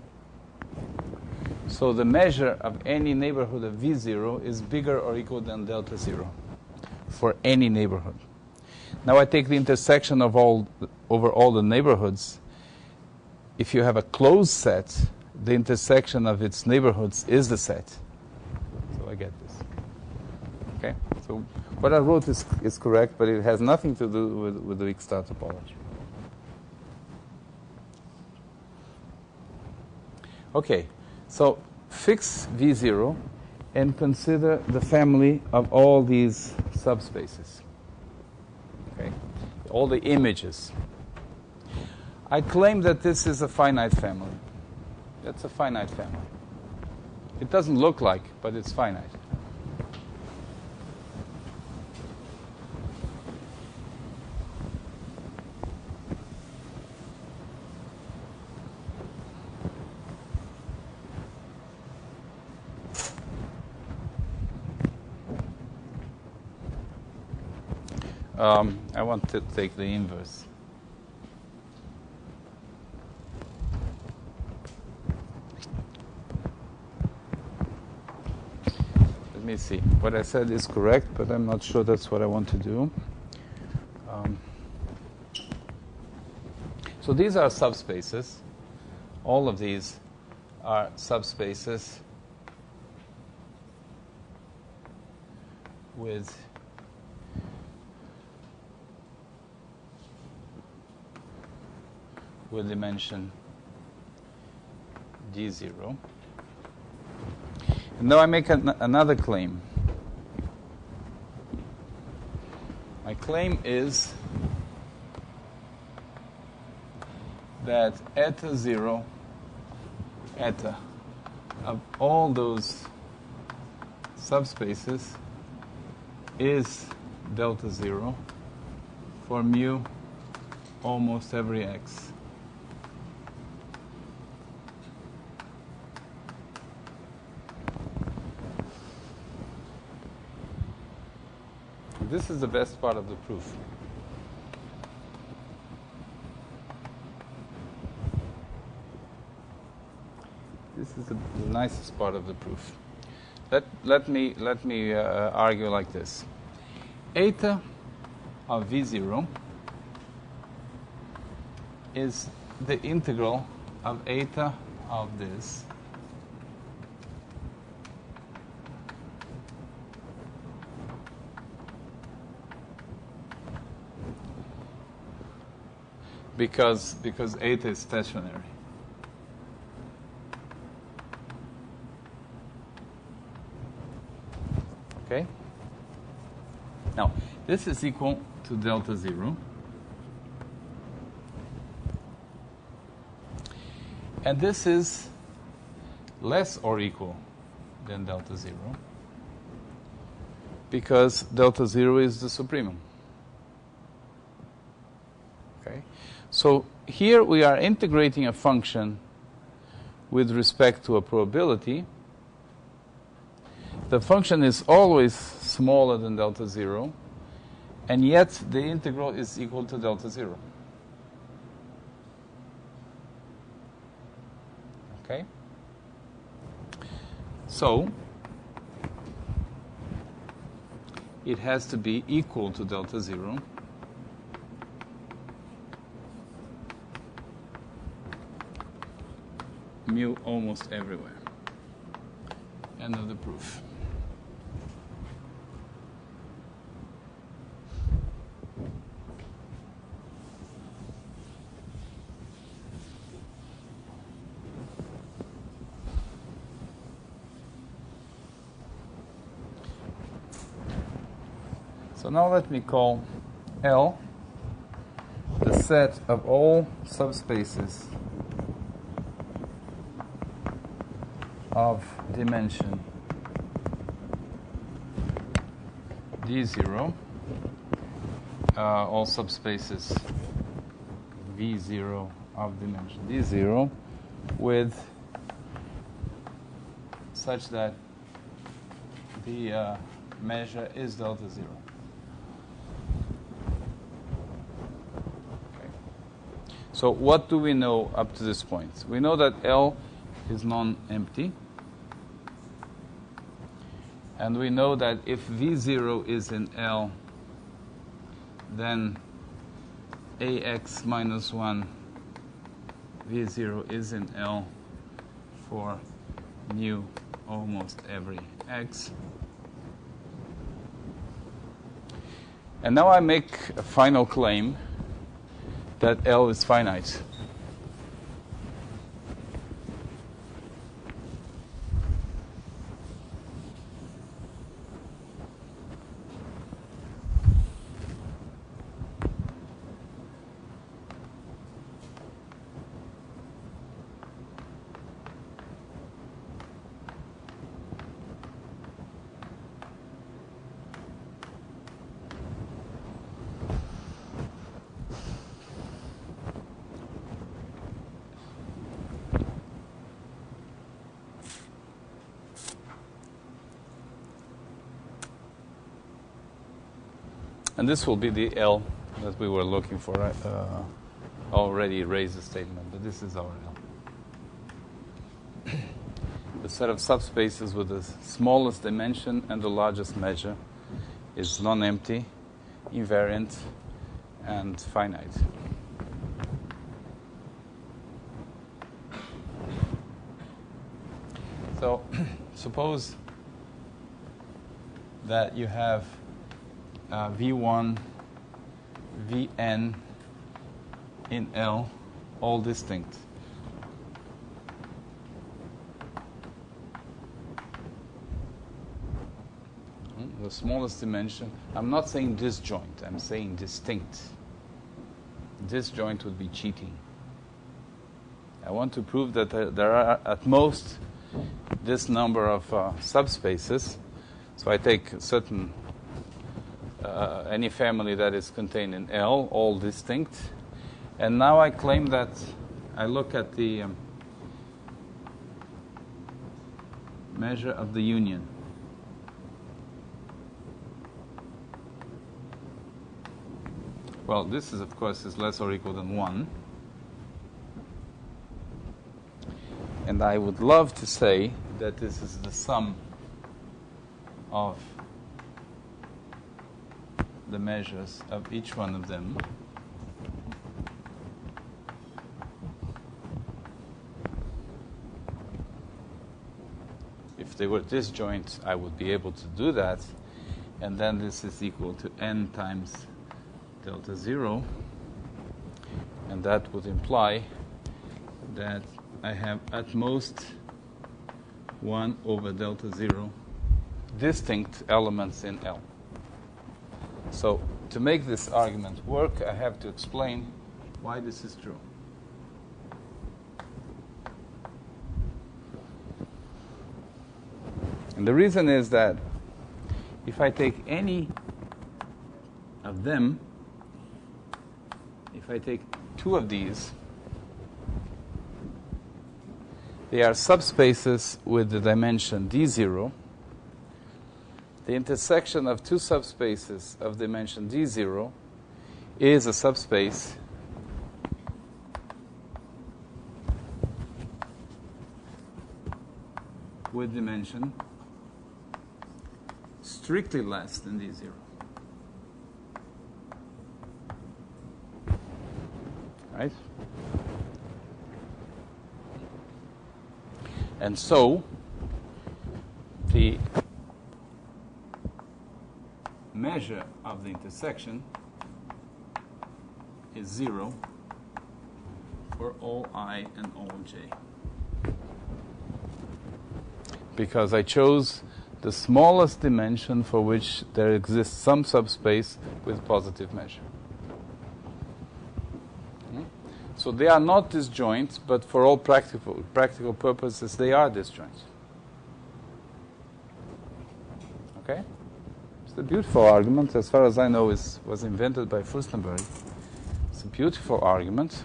So the measure of any neighborhood of V0 is bigger or equal than delta 0 for any neighborhood. Now I take the intersection of over all the neighborhoods. If you have a closed set, the intersection of its neighborhoods is the set. So I get this. Okay? So what I wrote is correct, but it has nothing to do with the weak star topology. Okay, so fix V0 and consider the family of all these subspaces. Okay? All the images. I claim that this is a finite family. That's a finite family. It doesn't look like, but it's finite. I want to take the inverse. Let me see. What I said is correct, but I'm not sure that's what I want to do. So these are subspaces. All of these are subspaces with dimension d0. And now I make another claim. My claim is that eta 0, eta, of all those subspaces is delta 0 for mu almost every x. This is the best part of the proof. This is the nicest part of the proof. Let me argue like this. Eta of V0 is the integral of eta of this because eta is stationary. Okay? Now, this is equal to delta 0. And this is less or equal than delta 0 because delta 0 is the supremum. Okay. So here we are integrating a function with respect to a probability. The function is always smaller than delta 0, and yet the integral is equal to delta 0. Okay? So it has to be equal to delta 0. Mu almost everywhere. End of the proof. So now let me call L the set of all subspaces of dimension d0, all subspaces v0 of dimension d0, with such that the measure is delta 0. Okay. So what do we know up to this point? We know that L is non-empty. And we know that if V0 is in L, then AX minus 1 V0 is in L for mu almost every X. And now I make a final claim that L is finite. And this will be the L that we were looking for. Already raised the statement, but this is our L. The set of subspaces with the smallest dimension and the largest measure is non-empty, invariant, and finite. So suppose that you have V1, Vn in L, all distinct. The smallest dimension. I'm not saying disjoint, I'm saying distinct. Disjoint would be cheating. I want to prove that there are at most this number of subspaces. So I take certain any family that is contained in L, all distinct. And now I claim that I look at the measure of the union. Well, this is, of course, is less or equal than 1. And I would love to say that this is the sum of the measures of each one of them. If they were disjoint, I would be able to do that. And then this is equal to n times delta 0. And that would imply that I have at most 1 over delta 0 distinct elements in L. So to make this argument work, I have to explain why this is true. And the reason is that if I take any of them, if I take two of these, they are subspaces with the dimension d0. The intersection of two subspaces of dimension d0 is a subspace with dimension strictly less than d0. Right? And so the measure of the intersection is 0 for all I and all j. Because I chose the smallest dimension for which there exists some subspace with positive measure. So they are not disjoint, but for all practical purposes, they are disjoint. Okay? It's a beautiful argument. As far as I know, was invented by Furstenberg. It's a beautiful argument.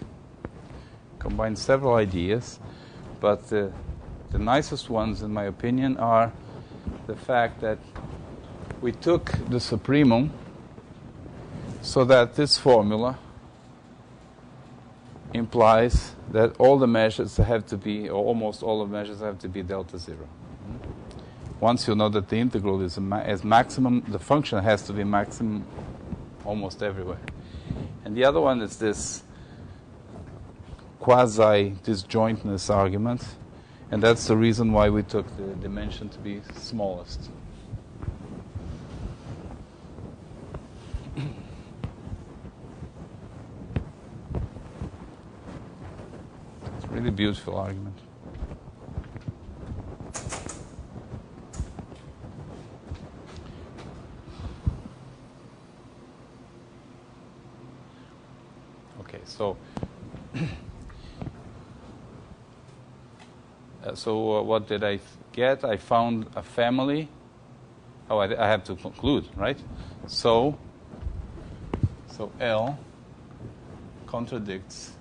Combines several ideas, but the nicest ones, in my opinion, are the fact that we took the supremum so that this formula implies that all the measures have to be, or almost all the measures have to be delta zero. Once you know that the integral is maximum, the function has to be maximum almost everywhere. And the other one is this quasi-disjointness argument, and that's the reason why we took the dimension to be smallest. Really beautiful argument. Okay, so what did I get? I found a family. Oh, I have to conclude, right? So L contradicts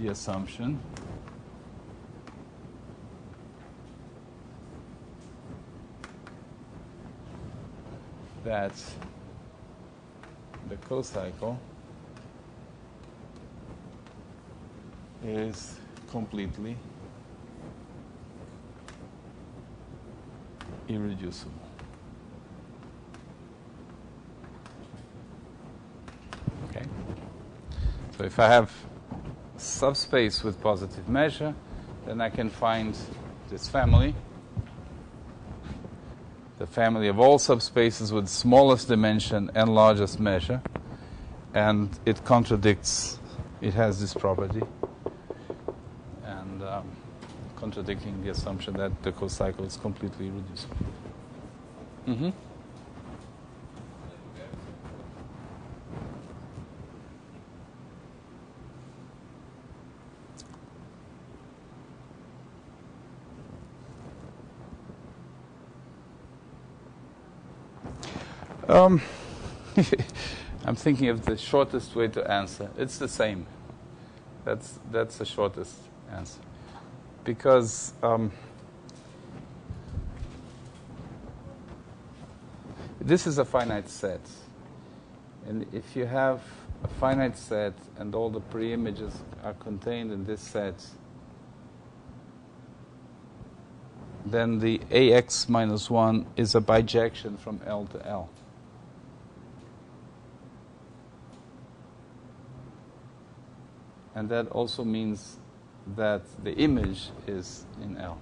the assumption that the cocycle is completely irreducible. Okay? So if I have subspace with positive measure, then I can find this family, the family of all subspaces with smallest dimension and largest measure, and it contradicts, it has this property, and contradicting the assumption that the cocycle is completely irreducible. Mm-hmm. I'm thinking of the shortest way to answer. It's the same. That's the shortest answer. Because this is a finite set. And if you have a finite set and all the preimages are contained in this set, then the AX minus 1 is a bijection from L to L. And that also means that the image is in L.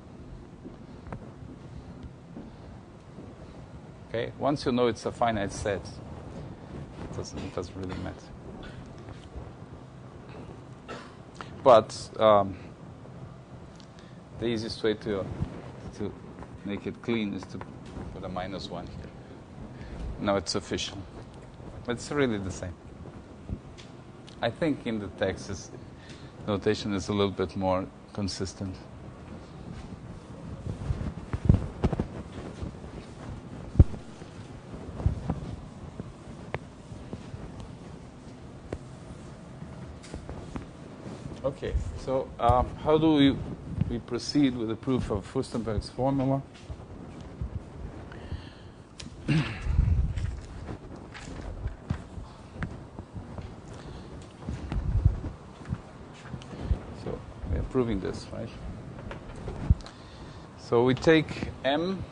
Okay? Once you know it's a finite set, it doesn't really matter. But the easiest way to make it clean is to put a minus 1 here. Now it's official. It's really the same. I think in the text, notation is a little bit more consistent. Okay, so how do we proceed with the proof of Furstenberg's formula? So we're proving this, right? So we take M.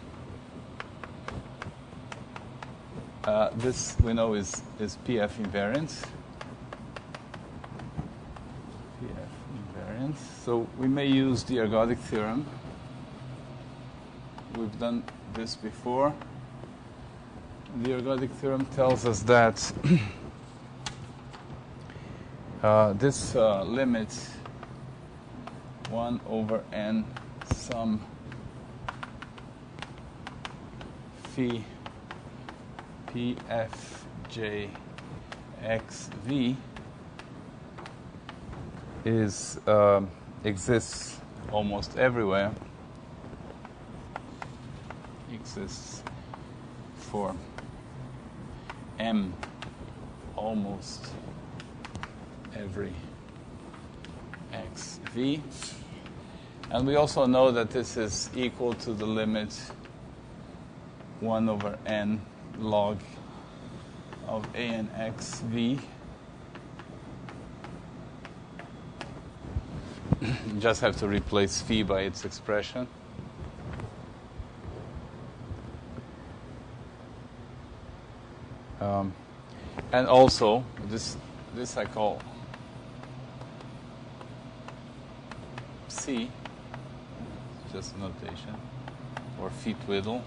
This we know is PF invariance. So we may use the ergodic theorem. We've done this before. The ergodic theorem tells us that this limit 1 over n sum phi pf j x v is exists almost everywhere. Exists for m almost every x v, and we also know that this is equal to the limit 1 over n log of a n x v. You just have to replace phi by its expression. And also, this I call C, just notation, or phi twiddle.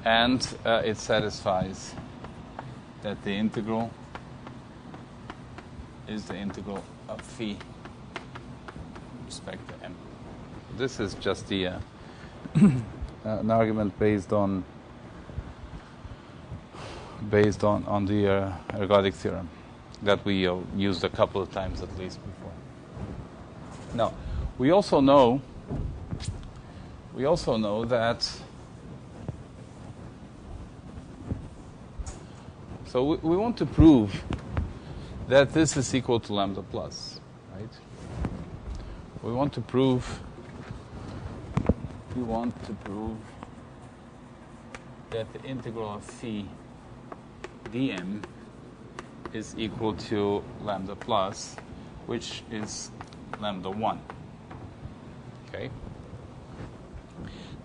And it satisfies that the integral is the integral of phi with respect to m. This is just the an argument based on the ergodic theorem that we used a couple of times at least before. Now, we also know that. So we want to prove that this is equal to lambda plus, right? We want to prove that the integral of phi dm is equal to lambda plus, which is lambda 1. Okay?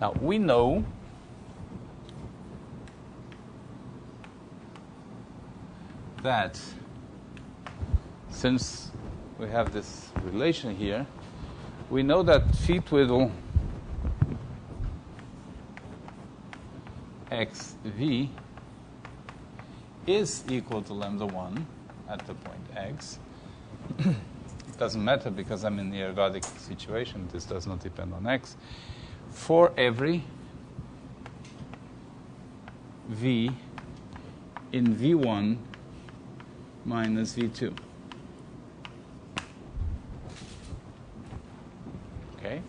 Now, we know that since we have this relation here, we know that phi twiddle xv is equal to lambda 1 at the point x. It doesn't matter because I'm in the ergodic situation. This does not depend on x. For every v in v1 minus v2. Okay?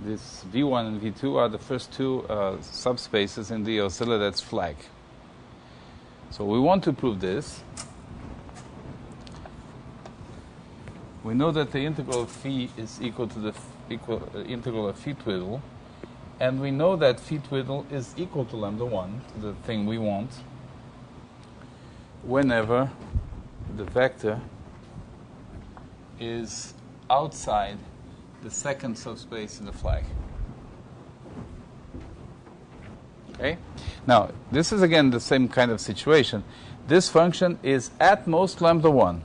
This v1 and v2 are the first two subspaces in the oscilla that's flag. So we want to prove this. We know that the integral of phi is equal to the integral of phi twiddle, and we know that phi twiddle is equal to lambda 1, to the thing we want, whenever the vector is outside the second subspace in the flag. Okay? Now, this is again the same kind of situation. This function is at most lambda 1.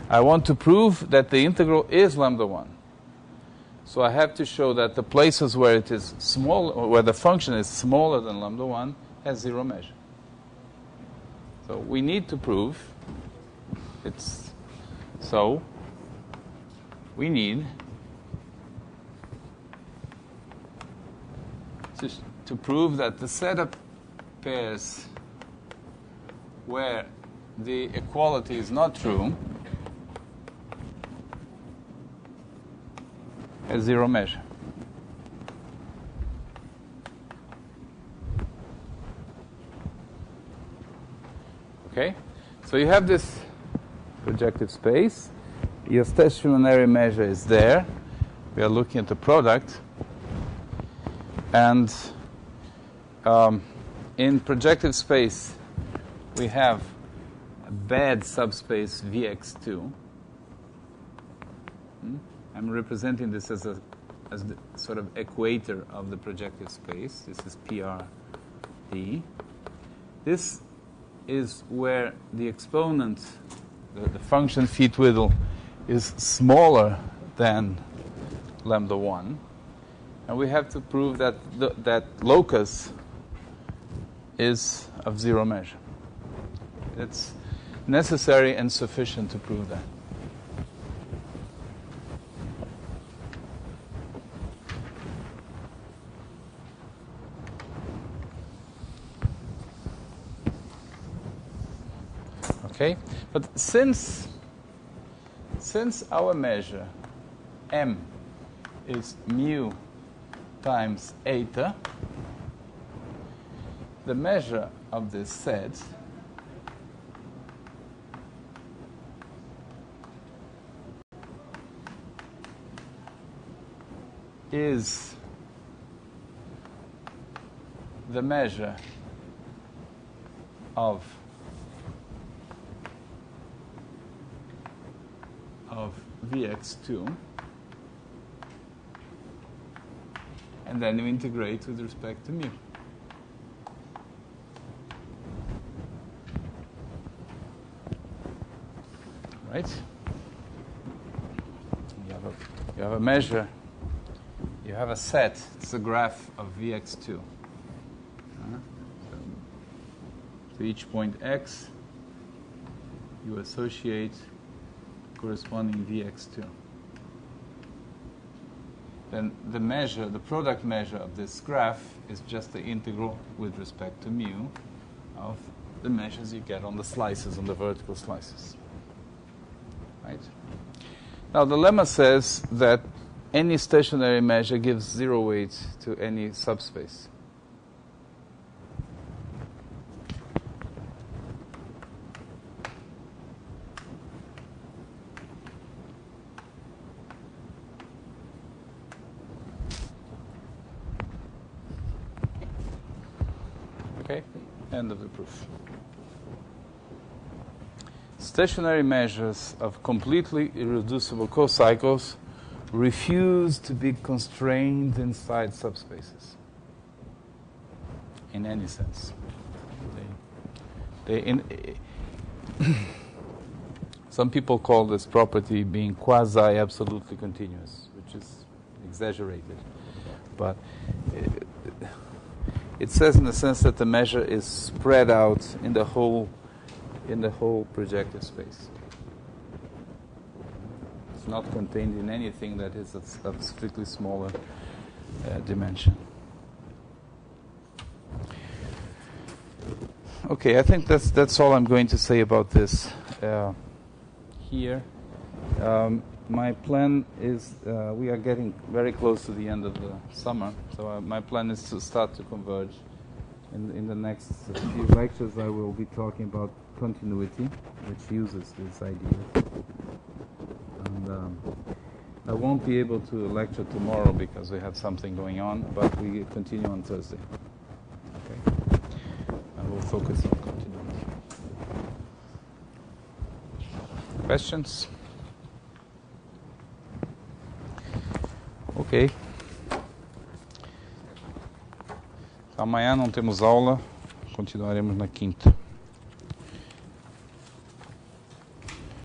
I want to prove that the integral is lambda 1. So I have to show that the places where it is small, or where the function is smaller than lambda 1, has zero measure. So we need to prove it's so. We need to prove that the set of pairs where the equality is not true has zero measure. Okay? So you have this projective space. Your stationary measure is there. We are looking at the product. And in projective space, we have a bad subspace Vx2. I'm representing this as the sort of equator of the projective space. This is PRD. This is where the exponent, the function phi twiddle, is smaller than lambda 1. And we have to prove that that locus is of zero measure. It's necessary and sufficient to prove that. Okay, but since our measure M is mu times eta, the measure of this set is the measure of Vx2, and then we integrate with respect to mu. Right? You have a measure. You have a set. It's a graph of Vx2. So to each point x, you associate corresponding Vx2. Then the measure, the product measure of this graph is just the integral with respect to mu of the measures you get on the slices, on the vertical slices. Right? Now the lemma says that any stationary measure gives zero weight to any subspace. Okay, end of the proof. Stationary measures of completely irreducible cocycles refuse to be constrained inside subspaces in any sense. Some people call this property being quasi-absolutely continuous, which is exaggerated. But it says in the sense that the measure is spread out in the whole projective space. It's not contained in anything that is of strictly smaller dimension. Okay, I think that's all I'm going to say about this here. My plan is, we are getting very close to the end of the summer, so my plan is to start to converge. In the next few lectures, I will be talking about continuity, which uses this idea. And I won't be able to lecture tomorrow because we have something going on, but we continue on Thursday. Okay? And we'll focus on continuity. Questions? Ok. Amanhã não temos aula, continuaremos na quinta.